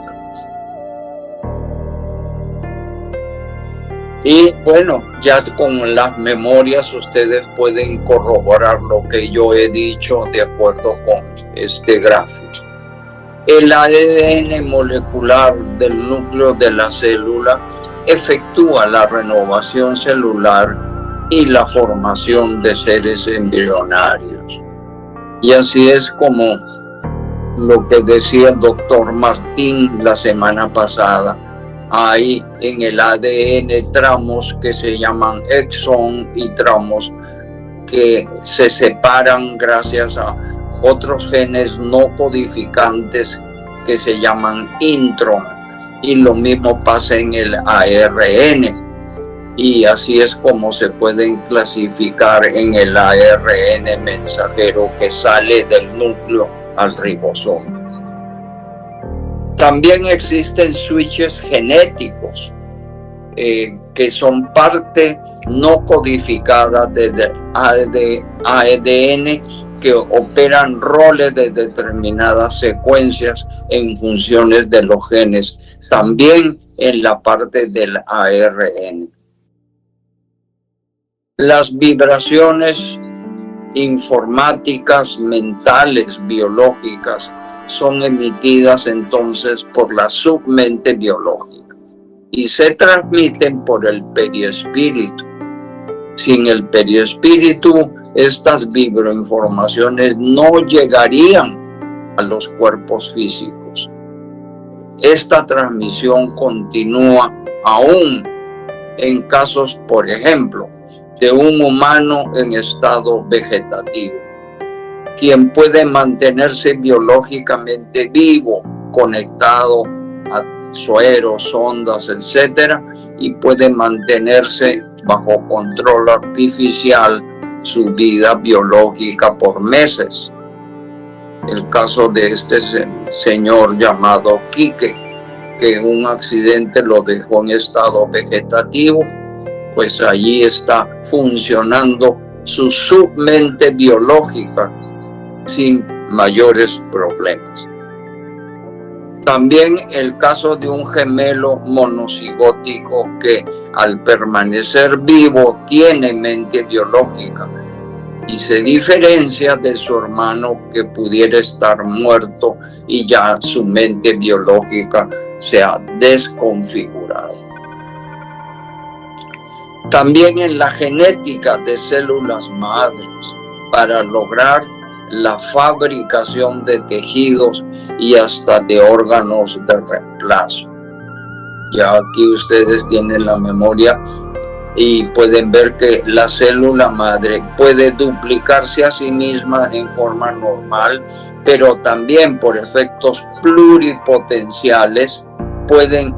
Y bueno, ya con las memorias ustedes pueden corroborar lo que yo he dicho de acuerdo con este gráfico. El ADN molecular del núcleo de la célula efectúa la renovación celular y la formación de seres embrionarios. Y así es como lo que decía el doctor Martín la semana pasada. Hay en el ADN tramos que se llaman exón y tramos que se separan gracias a otros genes no codificantes que se llaman intron, y lo mismo pasa en el ARN, y así es como se pueden clasificar en el ARN mensajero que sale del núcleo al ribosoma. También existen switches genéticos que son parte no codificada del ADN, que operan roles de determinadas secuencias en funciones de los genes, también en la parte del ARN. Las vibraciones informáticas, mentales, biológicas, son emitidas entonces por la submente biológica y se transmiten por el periespíritu. Sin el periespíritu, estas vibroinformaciones no llegarían a los cuerpos físicos. Esta transmisión continúa aún en casos, por ejemplo, de un humano en estado vegetativo, quien puede mantenerse biológicamente vivo, conectado a sueros, ondas, etc., y puede mantenerse bajo control artificial su vida biológica por meses. El caso de este señor llamado Quique, que un accidente lo dejó en estado vegetativo, pues allí está funcionando su submente biológica sin mayores problemas. También el caso de un gemelo monocigótico que al permanecer vivo tiene mente biológica y se diferencia de su hermano que pudiera estar muerto y ya su mente biológica se ha desconfigurado. También en la genética de células madres, para lograr la fabricación de tejidos y hasta de órganos de reemplazo. Ya aquí ustedes tienen la memoria y pueden ver que la célula madre puede duplicarse a sí misma en forma normal, pero también por efectos pluripotenciales pueden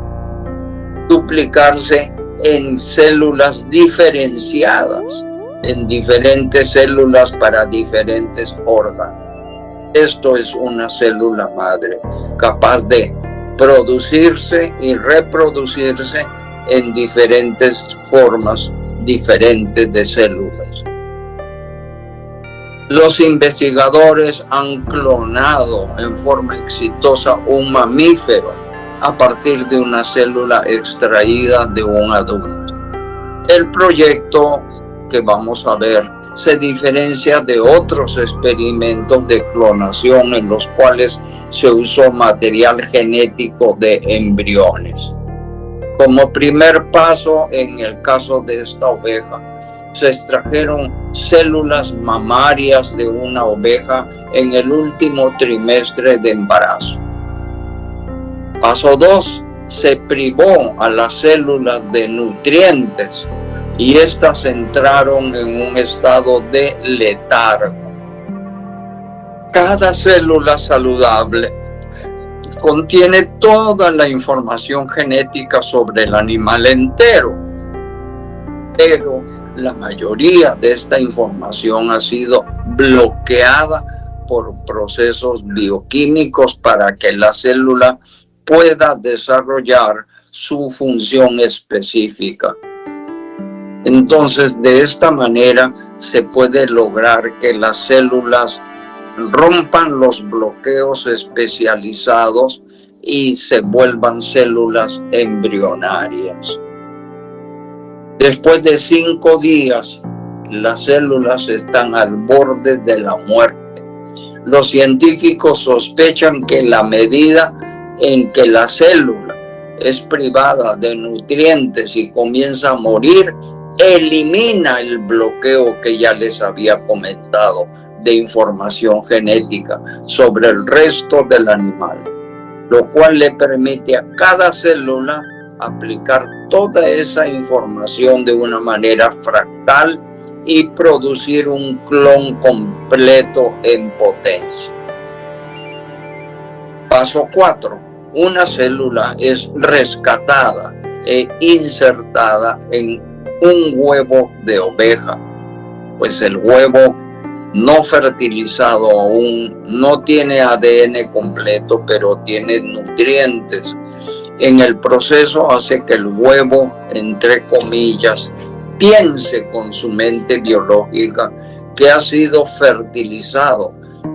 duplicarse en células diferenciadas, en diferentes células para diferentes órganos. Esto es una célula madre capaz de producirse y reproducirse en diferentes formas diferentes de células. Los investigadores han clonado en forma exitosa un mamífero a partir de una célula extraída de un adulto. El proyecto que vamos a ver se diferencia de otros experimentos de clonación en los cuales se usó material genético de embriones. Como primer paso, en el caso de esta oveja, se extrajeron células mamarias de una oveja en el último trimestre de embarazo. Paso 2, se privó a las células de nutrientes y estas entraron en un estado de letargo. Cada célula saludable contiene toda la información genética sobre el animal entero, pero la mayoría de esta información ha sido bloqueada por procesos bioquímicos para que la célula pueda desarrollar su función específica. Entonces, de esta manera se puede lograr que las células rompan los bloqueos especializados y se vuelvan células embrionarias. Después de 5 días, las células están al borde de la muerte. Los científicos sospechan que la medida en que la célula es privada de nutrientes y comienza a morir, elimina el bloqueo que ya les había comentado de información genética sobre el resto del animal, lo cual le permite a cada célula aplicar toda esa información de una manera fractal y producir un clon completo en potencia. Paso 4. Una célula es rescatada e insertada en un huevo de oveja, pues el huevo no fertilizado aún no tiene ADN completo, pero tiene nutrientes. En el proceso hace que el huevo, entre comillas, piense con su mente biológica que ha sido fertilizado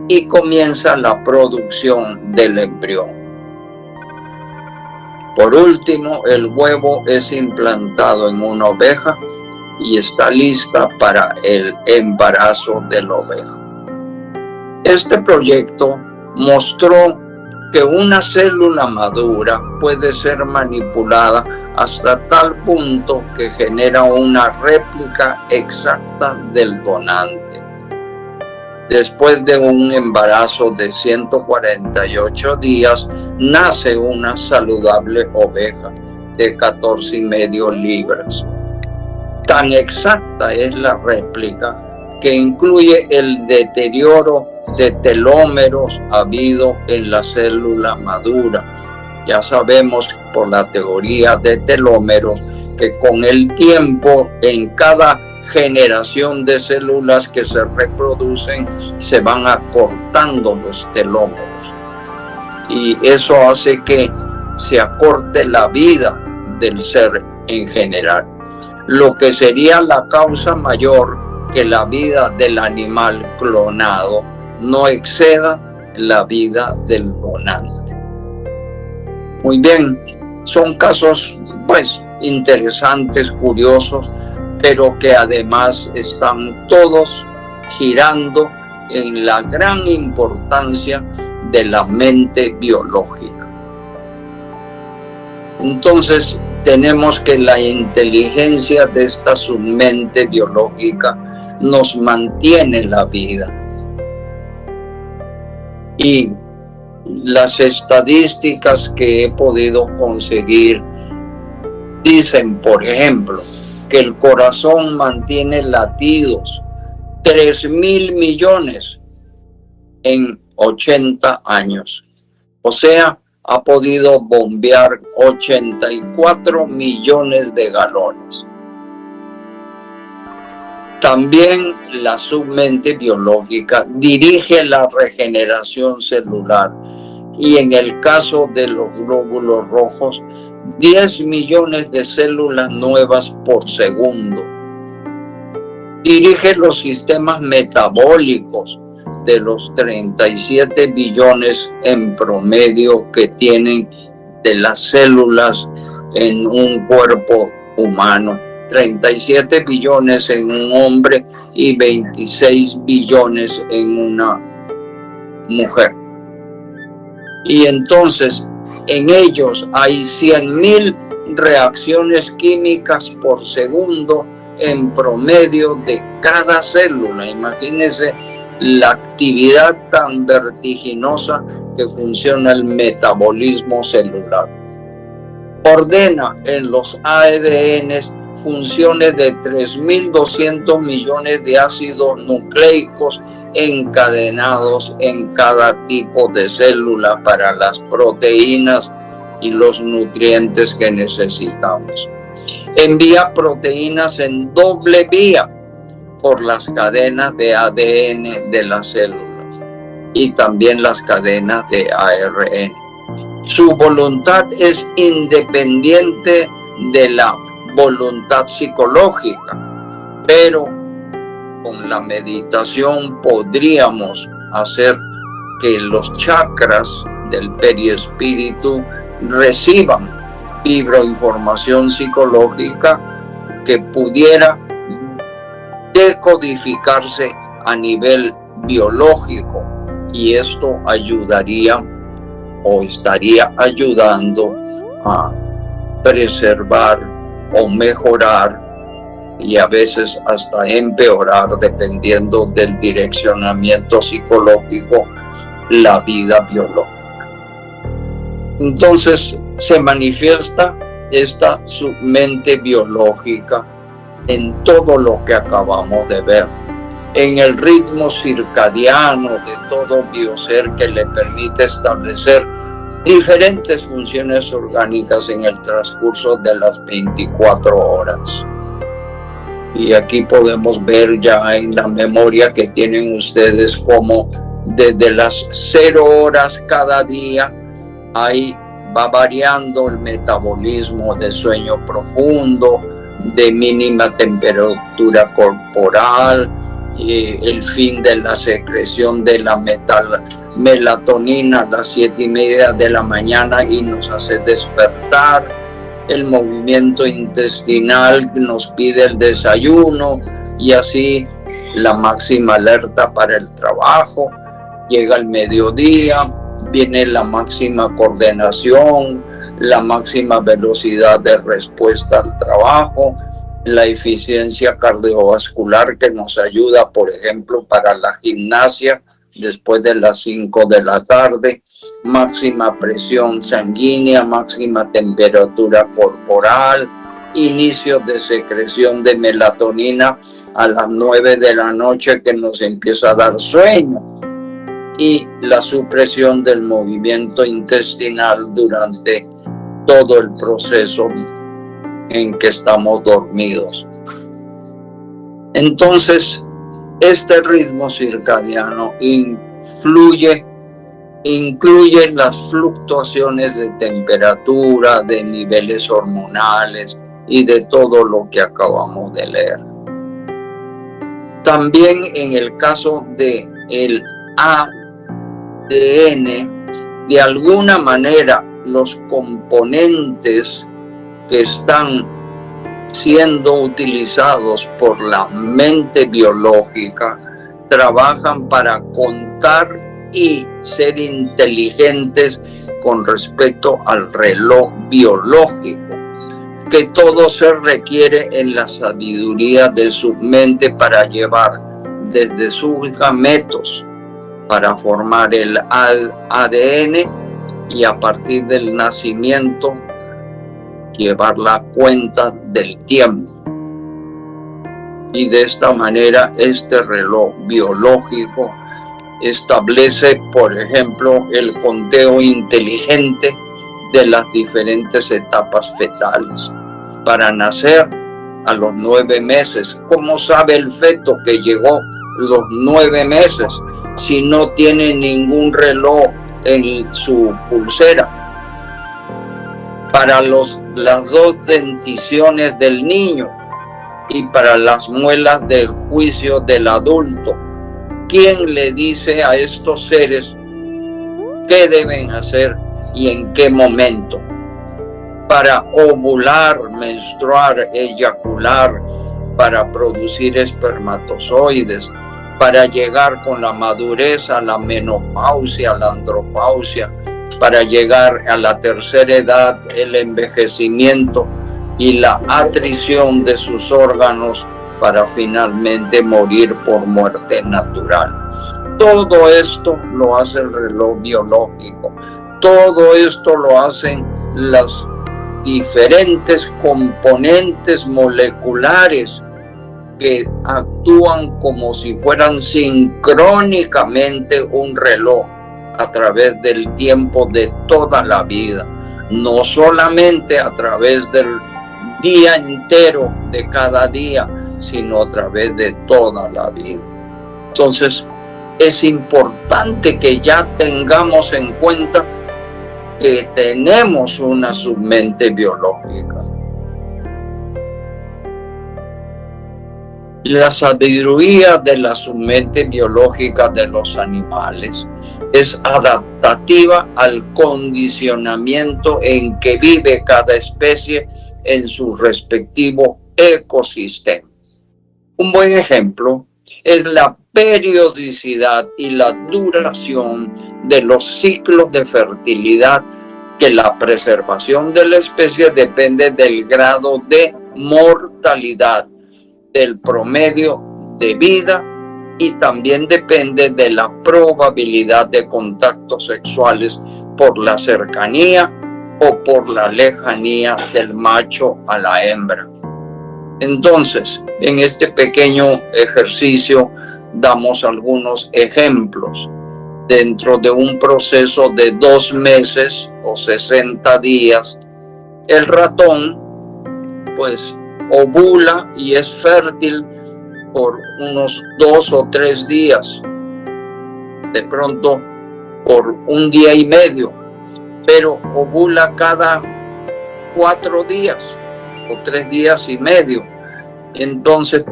y comienza la producción del embrión. Por último, el huevo es implantado en una oveja y está lista para el embarazo de la oveja. Este proyecto mostró que una célula madura puede ser manipulada hasta tal punto que genera una réplica exacta del donante. Después de un embarazo de 148 días, nace una saludable oveja de 14,5 libras. Tan exacta es la réplica que incluye el deterioro de telómeros habido en la célula madura. Ya sabemos por la teoría de telómeros que con el tiempo en cada generación de células que se reproducen se van acortando los telómeros y eso hace que se acorte la vida del ser en general, lo que sería la causa mayor que la vida del animal clonado no exceda la vida del donante. Muy bien, son casos pues interesantes, curiosos, pero que además están todos girando en la gran importancia de la mente biológica. Entonces tenemos que la inteligencia de esta submente biológica nos mantiene la vida. Y las estadísticas que he podido conseguir dicen, por ejemplo, que el corazón mantiene latidos 3,000 millones en 80 años. O sea, ha podido bombear 84 millones de galones. También la submente biológica dirige la regeneración celular y en el caso de los glóbulos rojos, 10 millones de células nuevas por segundo. Dirige los sistemas metabólicos de los 37 billones en promedio que tienen de las células en un cuerpo humano. 37 billones en un hombre y 26 billones en una mujer. Y entonces en ellos hay 100.000 reacciones químicas por segundo en promedio de cada célula. Imagínense la actividad tan vertiginosa que funciona el metabolismo celular. Ordena en los ADNs funciones de 3.200 millones de ácidos nucleicos encadenados en cada tipo de célula para las proteínas y los nutrientes que necesitamos. Envía proteínas en doble vía por las cadenas de ADN de las células y también las cadenas de ARN. Su voluntad es independiente de la voluntad psicológica, pero con la meditación podríamos hacer que los chakras del periespíritu reciban vibroinformación psicológica que pudiera decodificarse a nivel biológico, y esto ayudaría o estaría ayudando a preservar o mejorar y a veces hasta empeorar, dependiendo del direccionamiento psicológico, la vida biológica. Entonces se manifiesta esta mente biológica en todo lo que acabamos de ver, en el ritmo circadiano de todo bioser que le permite establecer diferentes funciones orgánicas en el transcurso de las 24 horas. Y aquí podemos ver ya en la memoria que tienen ustedes como desde las 0 horas cada día ahí va variando el metabolismo de sueño profundo, de mínima temperatura corporal, el fin de la secreción de la melatonina a las 7:30 de la mañana y nos hace despertar, el movimiento intestinal nos pide el desayuno y así la máxima alerta para el trabajo. Llega el mediodía, viene la máxima coordinación, la máxima velocidad de respuesta al trabajo, la eficiencia cardiovascular que nos ayuda, por ejemplo, para la gimnasia después de las 5 de la tarde, máxima presión sanguínea, máxima temperatura corporal, inicio de secreción de melatonina a las 9 de la noche que nos empieza a dar sueño, y la supresión del movimiento intestinal durante todo el proceso en que estamos dormidos. Entonces, este ritmo circadiano incluye las fluctuaciones de temperatura, de niveles hormonales y de todo lo que acabamos de leer. También en el caso de el ADN, de alguna manera los componentes que están siendo utilizados por la mente biológica trabajan para contar y ser inteligentes con respecto al reloj biológico, que todo se requiere en la sabiduría de su mente para llevar desde sus gametos para formar el ADN y a partir del nacimiento llevar la cuenta del tiempo. Y de esta manera este reloj biológico establece, por ejemplo, el conteo inteligente de las diferentes etapas fetales. Para nacer a los 9 meses, ¿cómo sabe el feto que llegó los 9 meses si no tiene ningún reloj en su pulsera, para las 2 denticiones del niño y para las muelas del juicio del adulto. ¿Quién le dice a estos seres qué deben hacer y en qué momento? Para ovular, menstruar, eyacular, para producir espermatozoides, para llegar con la madurez a la menopausia, a la andropausia, para llegar a la tercera edad, el envejecimiento y la atrición de sus órganos para finalmente morir por muerte natural. Todo esto lo hace el reloj biológico, todo esto lo hacen las diferentes componentes moleculares que actúan como si fueran sincrónicamente un reloj a través del tiempo de toda la vida, no solamente a través del día entero de cada día, sino a través de toda la vida. Entonces, es importante que ya tengamos en cuenta que tenemos una submente biológica. La sabiduría de la submente biológica de los animales es adaptativa al condicionamiento en que vive cada especie en su respectivo ecosistema. Un buen ejemplo es la periodicidad y la duración de los ciclos de fertilidad, que la preservación de la especie depende del grado de mortalidad, del promedio de vida, y también depende de la probabilidad de contactos sexuales por la cercanía o por la lejanía del macho a la hembra. Entonces, en este pequeño ejercicio damos algunos ejemplos. Dentro de un proceso de 2 meses o 60 días, el ratón pues ovula y es fértil por unos 2 o 3 días, de pronto por 1 día y medio, pero ovula cada 4 días o 3 días y medio. Entonces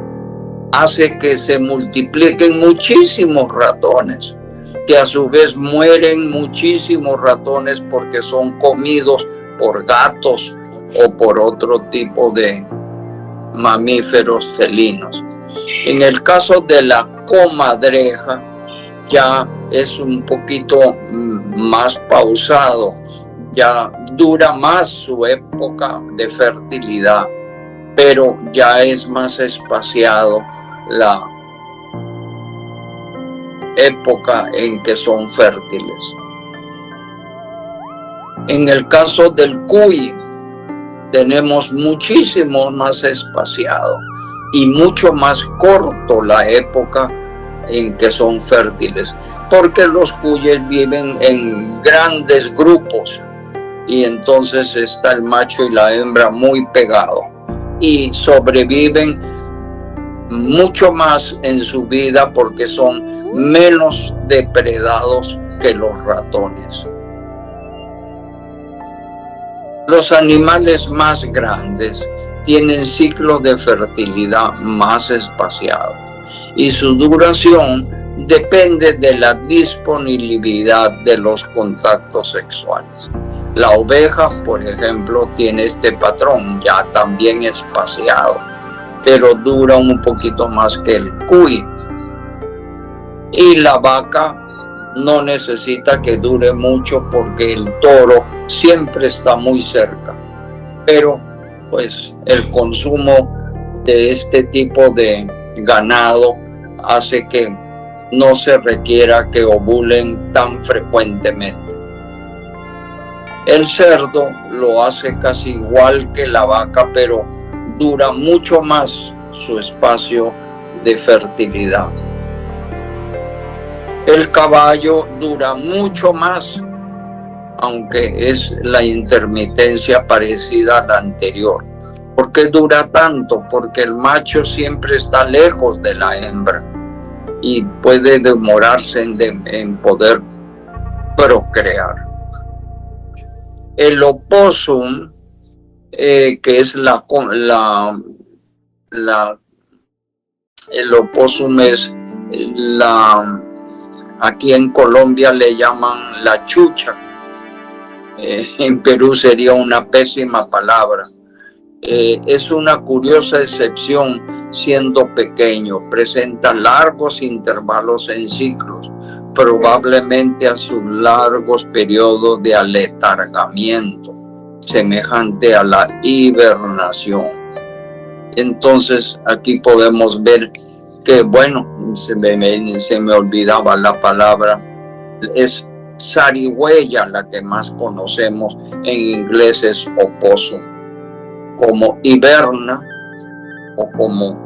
hace que se multipliquen muchísimos ratones, que a su vez mueren muchísimos ratones porque son comidos por gatos o por otro tipo de mamíferos felinos. En el caso de la comadreja ya es un poquito más pausado, ya dura más su época de fertilidad, pero ya es más espaciado la época en que son fértiles. En el caso del cuy tenemos muchísimo más espaciado y mucho más corto la época en que son fértiles, porque los cuyes viven en grandes grupos y entonces está el macho y la hembra muy pegados y sobreviven mucho más en su vida porque son menos depredados que los ratones. Los animales más grandes tienen ciclos de fertilidad más espaciados y su duración depende de la disponibilidad de los contactos sexuales. La oveja, por ejemplo, tiene este patrón ya también espaciado, pero dura un poquito más que el cuy. Y la vaca no necesita que dure mucho porque el toro siempre está muy cerca. Pero pues el consumo de este tipo de ganado hace que no se requiera que ovulen tan frecuentemente. El cerdo lo hace casi igual que la vaca, pero dura mucho más su espacio de fertilidad. El caballo dura mucho más, aunque es la intermitencia parecida a la anterior. ¿Por qué dura tanto? Porque el macho siempre está lejos de la hembra y puede demorarse en poder procrear. El oposum, que es el oposum es aquí en Colombia le llaman la chucha. En Perú sería una pésima palabra. Es una curiosa excepción siendo pequeño, presenta largos intervalos en ciclos, probablemente a sus largos periodos de aletargamiento, semejante a la hibernación. Entonces aquí podemos ver que, bueno, se me olvidaba la palabra, es zarigüeya la que más conocemos, en inglés es oposum. Como hiberna o como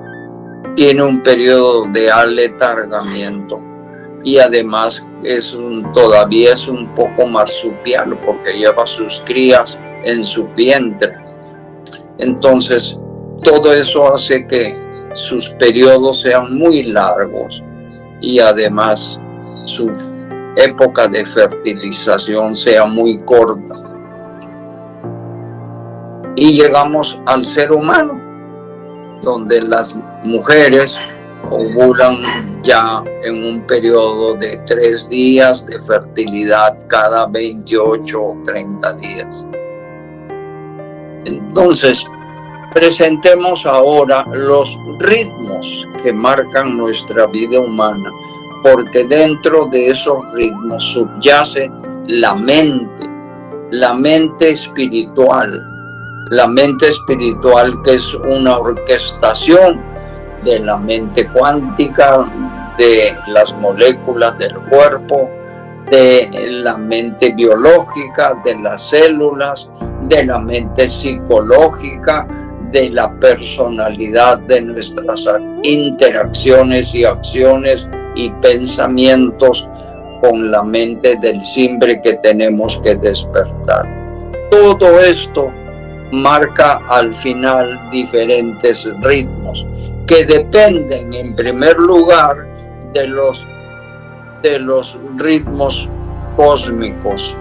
tiene un periodo de aletargamiento y además todavía es un poco marsupial porque lleva sus crías en su vientre. Entonces todo eso hace que sus periodos sean muy largos y además su época de fertilización sea muy corta. Y llegamos al ser humano, donde las mujeres ovulan ya en un periodo de 3 días de fertilidad cada 28 o 30 días. Entonces, presentemos ahora los ritmos que marcan nuestra vida humana, porque dentro de esos ritmos subyace la mente espiritual. La mente espiritual, que es una orquestación de la mente cuántica, de las moléculas del cuerpo, de la mente biológica, de las células, de la mente psicológica, de la personalidad, de nuestras interacciones y acciones y pensamientos con la mente del simbre que tenemos que despertar. Todo esto marca al final diferentes ritmos que dependen en primer lugar de los ritmos cósmicos.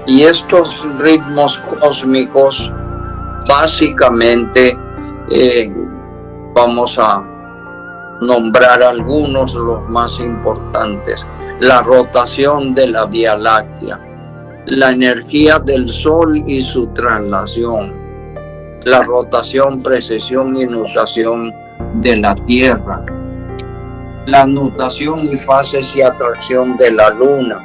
Y estos ritmos cósmicos básicamente vamos a nombrar algunos, los más importantes: la rotación de la Vía Láctea, la energía del Sol y su traslación, la rotación, precesión y nutación de la Tierra, la nutación y fases y atracción de la Luna,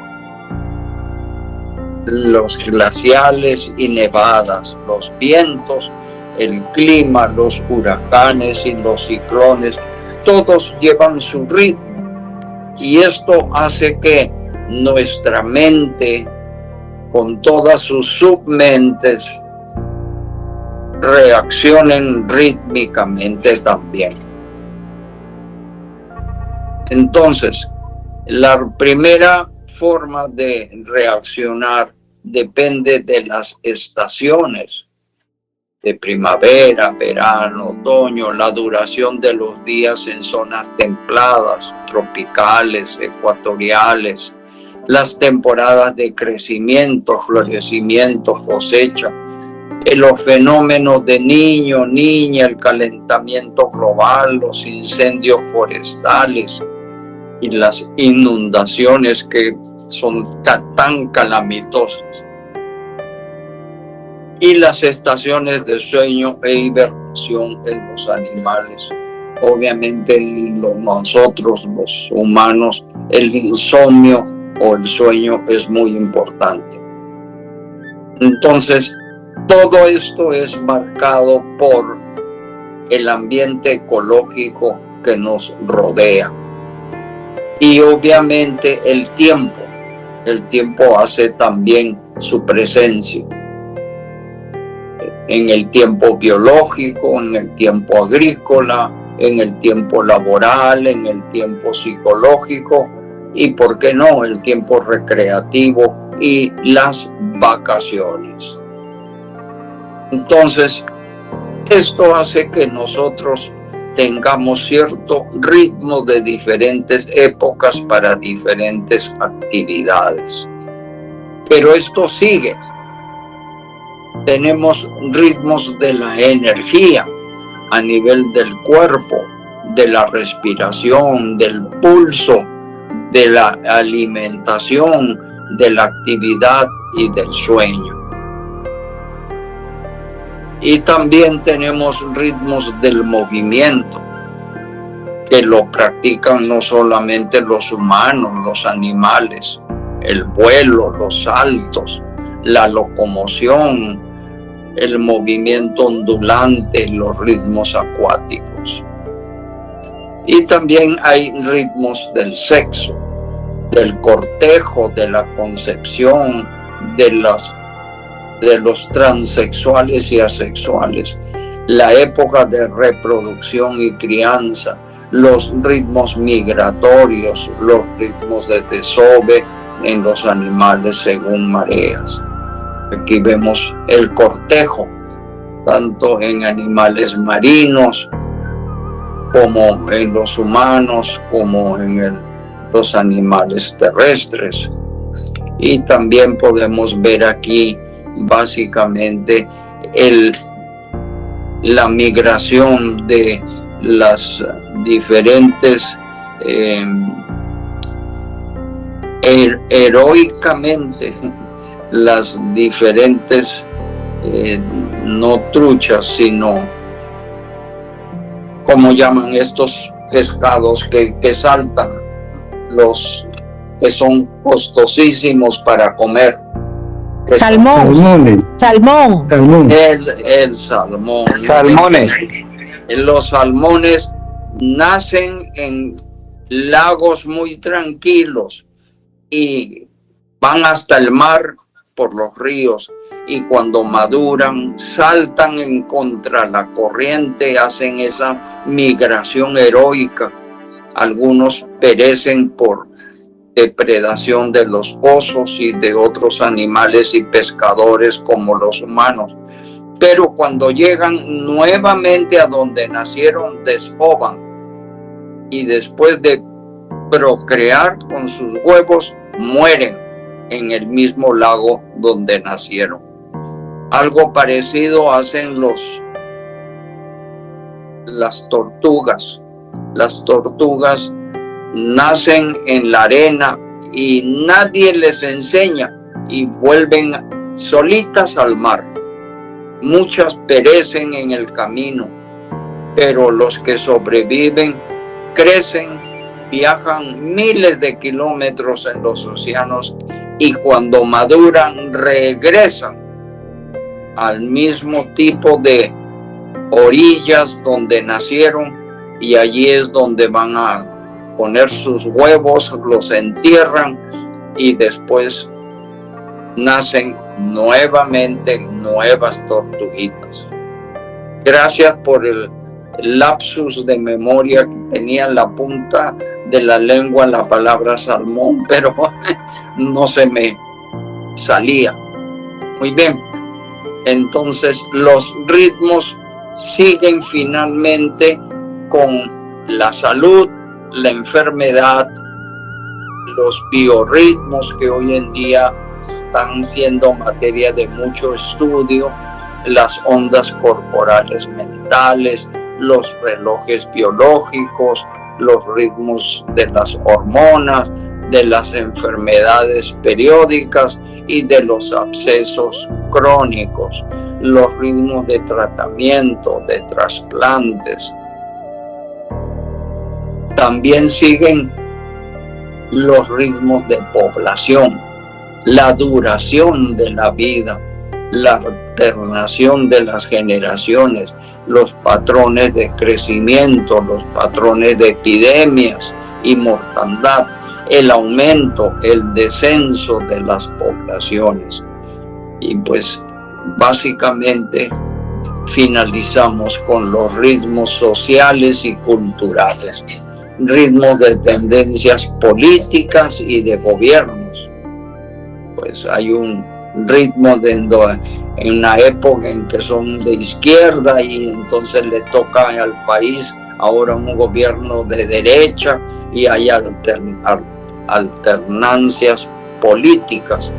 los glaciales y nevadas, los vientos, el clima, los huracanes y los ciclones, todos llevan su ritmo, y esto hace que nuestra mente, con todas sus submentes, reaccionen rítmicamente también. Entonces, la primera forma de reaccionar depende de las estaciones de primavera, verano, otoño, la duración de los días en zonas templadas, tropicales, ecuatoriales, las temporadas de crecimiento, florecimiento, cosecha, los fenómenos de niño, niña, el calentamiento global, los incendios forestales y las inundaciones que son tan calamitosas, y las estaciones de sueño e hibernación en los animales. Obviamente nosotros los humanos, el insomnio o el sueño es muy importante. Entonces, todo esto es marcado por el ambiente ecológico que nos rodea. Y obviamente el tiempo hace también su presencia. En el tiempo biológico, en el tiempo agrícola, en el tiempo laboral, en el tiempo psicológico y, ¿por qué no?, el tiempo recreativo y las vacaciones. Entonces, esto hace que nosotros tengamos cierto ritmo de diferentes épocas para diferentes actividades. Pero esto sigue. Tenemos ritmos de la energía a nivel del cuerpo, de la respiración, del pulso, de la alimentación, de la actividad y del sueño. Y también tenemos ritmos del movimiento, que lo practican no solamente los humanos, los animales, el vuelo, los saltos, la locomoción, el movimiento ondulante, los ritmos acuáticos. Y también hay ritmos del sexo, del cortejo, de la concepción, de los transexuales y asexuales, la época de reproducción y crianza, los ritmos migratorios, los ritmos de desove en los animales según mareas. Aquí vemos el cortejo, tanto en animales marinos como en los humanos, como en los animales terrestres. Y también podemos ver aquí básicamente la migración de las diferentes heroicamente las diferentes no truchas, sino como llaman estos pescados que saltan, los que son costosísimos para comer. Salmón. El salmón. Salmones. Los salmones nacen en lagos muy tranquilos y van hasta el mar por los ríos, y cuando maduran saltan en contra la corriente, hacen esa migración heroica. Algunos perecen por depredación de los osos y de otros animales y pescadores como los humanos, pero cuando llegan nuevamente a donde nacieron, desovan, y después de procrear con sus huevos mueren en el mismo lago donde nacieron. Algo parecido hacen las tortugas. Las tortugas nacen en la arena y nadie les enseña y vuelven solitas al mar. Muchas perecen en el camino, pero los que sobreviven crecen, viajan miles de kilómetros en los océanos y cuando maduran regresan al mismo tipo de orillas donde nacieron, y allí es donde van a poner sus huevos, los entierran y después nacen nuevamente nuevas tortuguitas. Gracias por el lapsus de memoria que tenía en la punta de la lengua la palabra salmón, pero no se me salía. Muy bien, entonces los ritmos siguen finalmente con la salud, la enfermedad, los biorritmos que hoy en día están siendo materia de mucho estudio, las ondas corporales mentales, los relojes biológicos, los ritmos de las hormonas, de las enfermedades periódicas y de los abscesos crónicos, los ritmos de tratamiento, de trasplantes. También siguen los ritmos de población, la duración de la vida, la alternación de las generaciones, los patrones de crecimiento, los patrones de epidemias y mortandad, el aumento, el descenso de las poblaciones. Y pues básicamente finalizamos con los ritmos sociales y culturales, ritmos de tendencias políticas y de gobiernos. Pues hay un ritmo en una época en que son de izquierda y entonces le toca al país ahora un gobierno de derecha y hay alternancias políticas.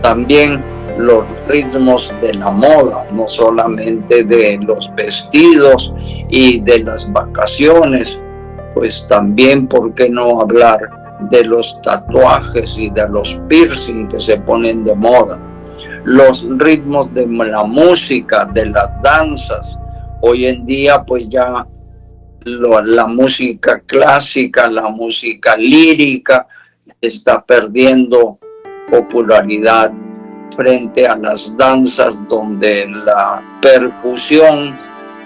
También los ritmos de la moda, no solamente de los vestidos y de las vacaciones, pues también, ¿por qué no hablar de los tatuajes y de los piercing que se ponen de moda? Los ritmos de la música, de las danzas. Hoy en día pues ya la música clásica, la música lírica está perdiendo popularidad frente a las danzas donde la percusión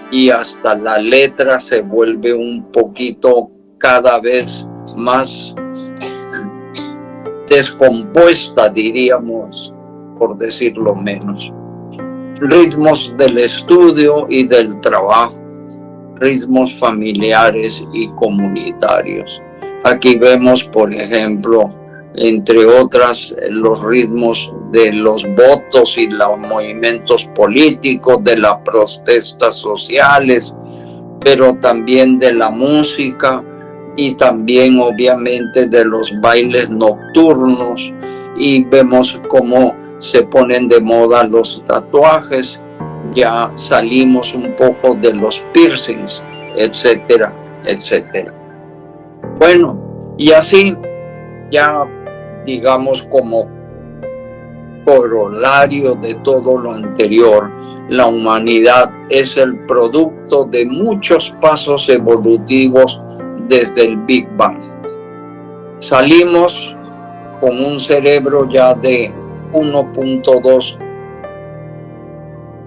y hasta la letra se vuelve un poquito cada vez más descompuesta, diríamos, por decirlo menos. Ritmos del estudio y del trabajo, ritmos familiares y comunitarios. Aquí vemos, por ejemplo, entre otras, los ritmos de los votos y los movimientos políticos, de las protestas sociales, pero también de la música y también obviamente de los bailes nocturnos, y vemos cómo se ponen de moda los tatuajes, ya salimos un poco de los piercings, etcétera, etcétera. Bueno, y así ya digamos como corolario de todo lo anterior, la humanidad es el producto de muchos pasos evolutivos desde el Big Bang. Salimos con un cerebro ya de 1.2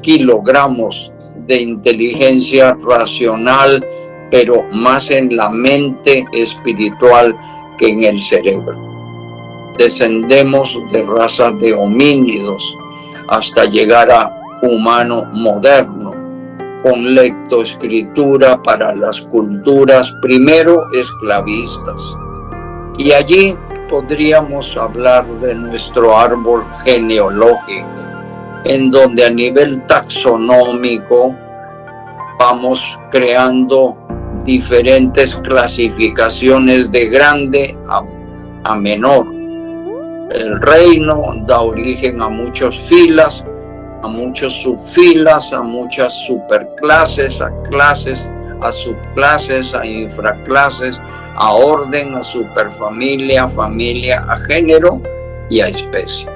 kilogramos de inteligencia racional, pero más en la mente espiritual que en el cerebro. Descendemos de razas de homínidos hasta llegar a humano moderno, con lectoescritura para las culturas primero esclavistas. Y allí podríamos hablar de nuestro árbol genealógico, en donde a nivel taxonómico vamos creando diferentes clasificaciones de grande a menor. El reino da origen a muchas filas, a muchas subfilas, a muchas superclases, a clases, a subclases, a infraclases, a orden, a superfamilia, a familia, a género y a especie.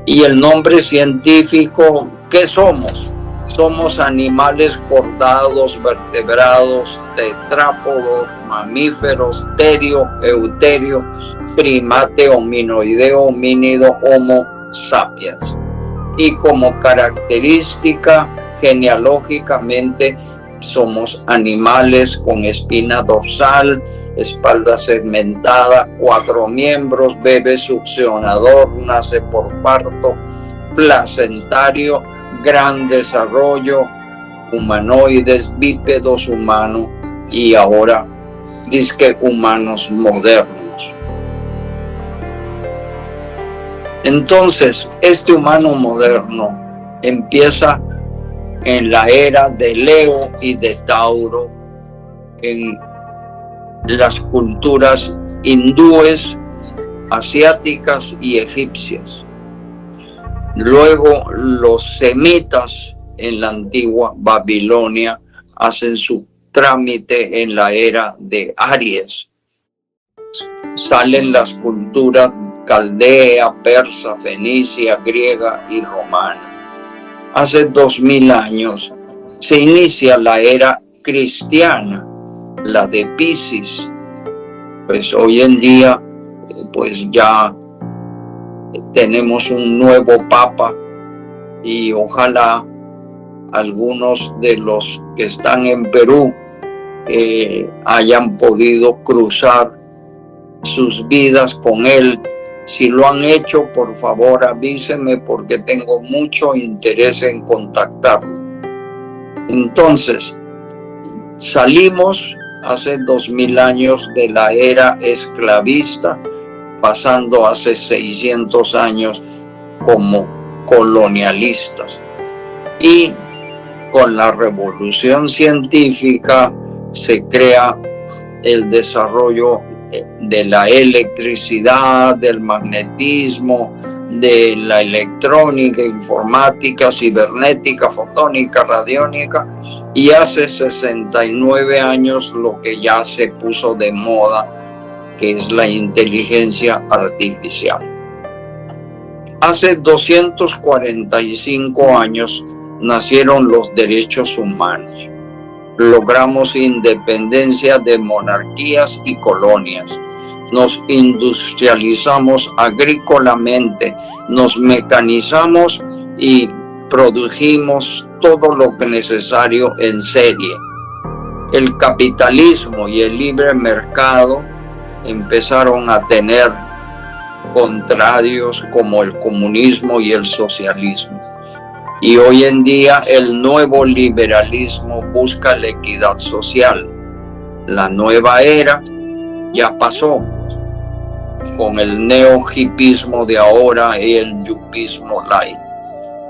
Y el nombre científico, ¿qué somos? Somos animales cordados, vertebrados, tetrápodos, mamíferos, terio, euterio, primate, hominoideo, homínido, homo sapiens. Y como característica genealógicamente somos animales con espina dorsal, espalda segmentada, 4 miembros, bebé succionador, nace por parto, placentario, gran desarrollo, humanoides, bípedos humanos y ahora disque humanos modernos. Entonces, este humano moderno empieza en la era de Leo y de Tauro, en las culturas hindúes, asiáticas y egipcias. Luego los semitas en la antigua Babilonia hacen su trámite en la era de Aries. Salen las culturas caldea, persa, fenicia, griega y romana. Hace 2000 años se inicia la era cristiana, la de Piscis. Pues hoy en día pues ya tenemos un nuevo papa y ojalá algunos de los que están en Perú hayan podido cruzar sus vidas con él. Si lo han hecho, por favor avísenme porque tengo mucho interés en contactarlo. Entonces, salimos hace 2000 años de la era esclavista, pasando hace 600 años como colonialistas. Y con la revolución científica se crea el desarrollo de la electricidad, del magnetismo, de la electrónica, informática, cibernética, fotónica, radiónica, y hace 69 años lo que ya se puso de moda, que es la inteligencia artificial. Hace 245 años nacieron los derechos humanos. Logramos independencia de monarquías y colonias. Nos industrializamos agrícolamente, nos mecanizamos y produjimos todo lo que necesario en serie. El capitalismo y el libre mercado empezaron a tener contrarios como el comunismo y el socialismo. Y hoy en día el nuevo liberalismo busca la equidad social. La nueva era ya pasó con el neo-hipismo de ahora y el yupismo light.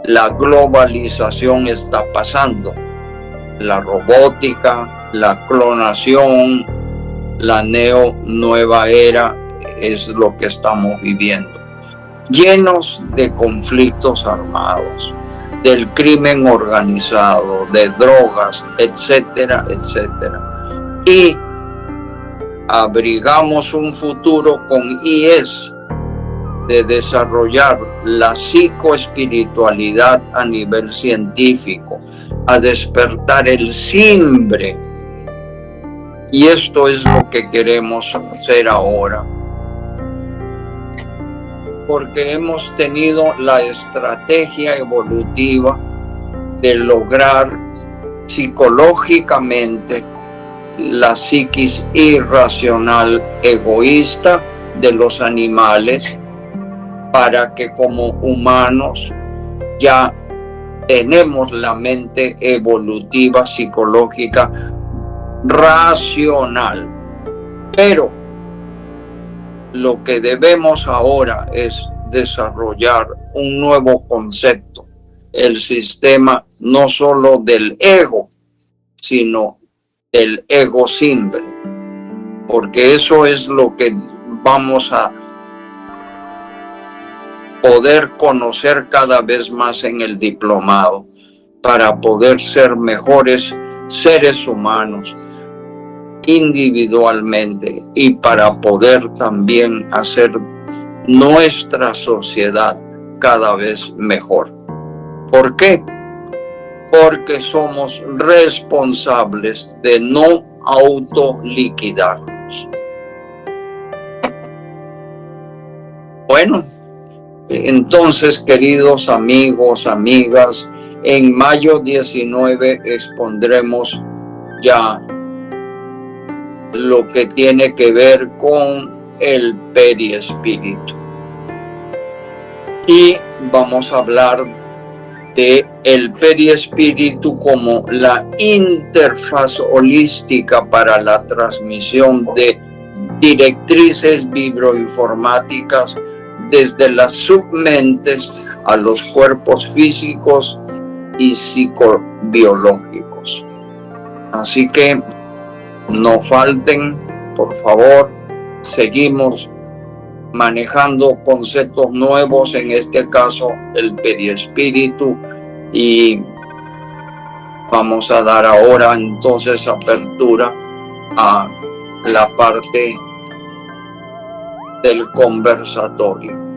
La globalización está pasando. La robótica, la clonación, la nueva era es lo que estamos viviendo. Llenos de conflictos armados, del crimen organizado, de drogas, etcétera, etcétera. Y abrigamos un futuro con IES de desarrollar la psicoespiritualidad a nivel científico, a despertar el simbre. Y esto es lo que queremos hacer ahora. Porque hemos tenido la estrategia evolutiva de lograr psicológicamente la psiquis irracional egoísta de los animales, para que como humanos ya tenemos la mente evolutiva psicológica racional. Pero lo que debemos ahora es desarrollar un nuevo concepto, el sistema no solo del ego, sino el ego simple, porque eso es lo que vamos a poder conocer cada vez más en el diplomado, para poder ser mejores seres humanos individualmente y para poder también hacer nuestra sociedad cada vez mejor. ¿Por qué? Porque somos responsables de no autoliquidarnos. Bueno, entonces, queridos amigos, amigas, en mayo 19 expondremos ya lo que tiene que ver con el periespíritu. Y vamos a hablar de el periespíritu como la interfaz holística para la transmisión de directrices vibroinformáticas desde las submentes a los cuerpos físicos y psicobiológicos. Así que no falten, por favor. Seguimos manejando conceptos nuevos, en este caso el periespíritu, y vamos a dar ahora entonces apertura a la parte del conversatorio.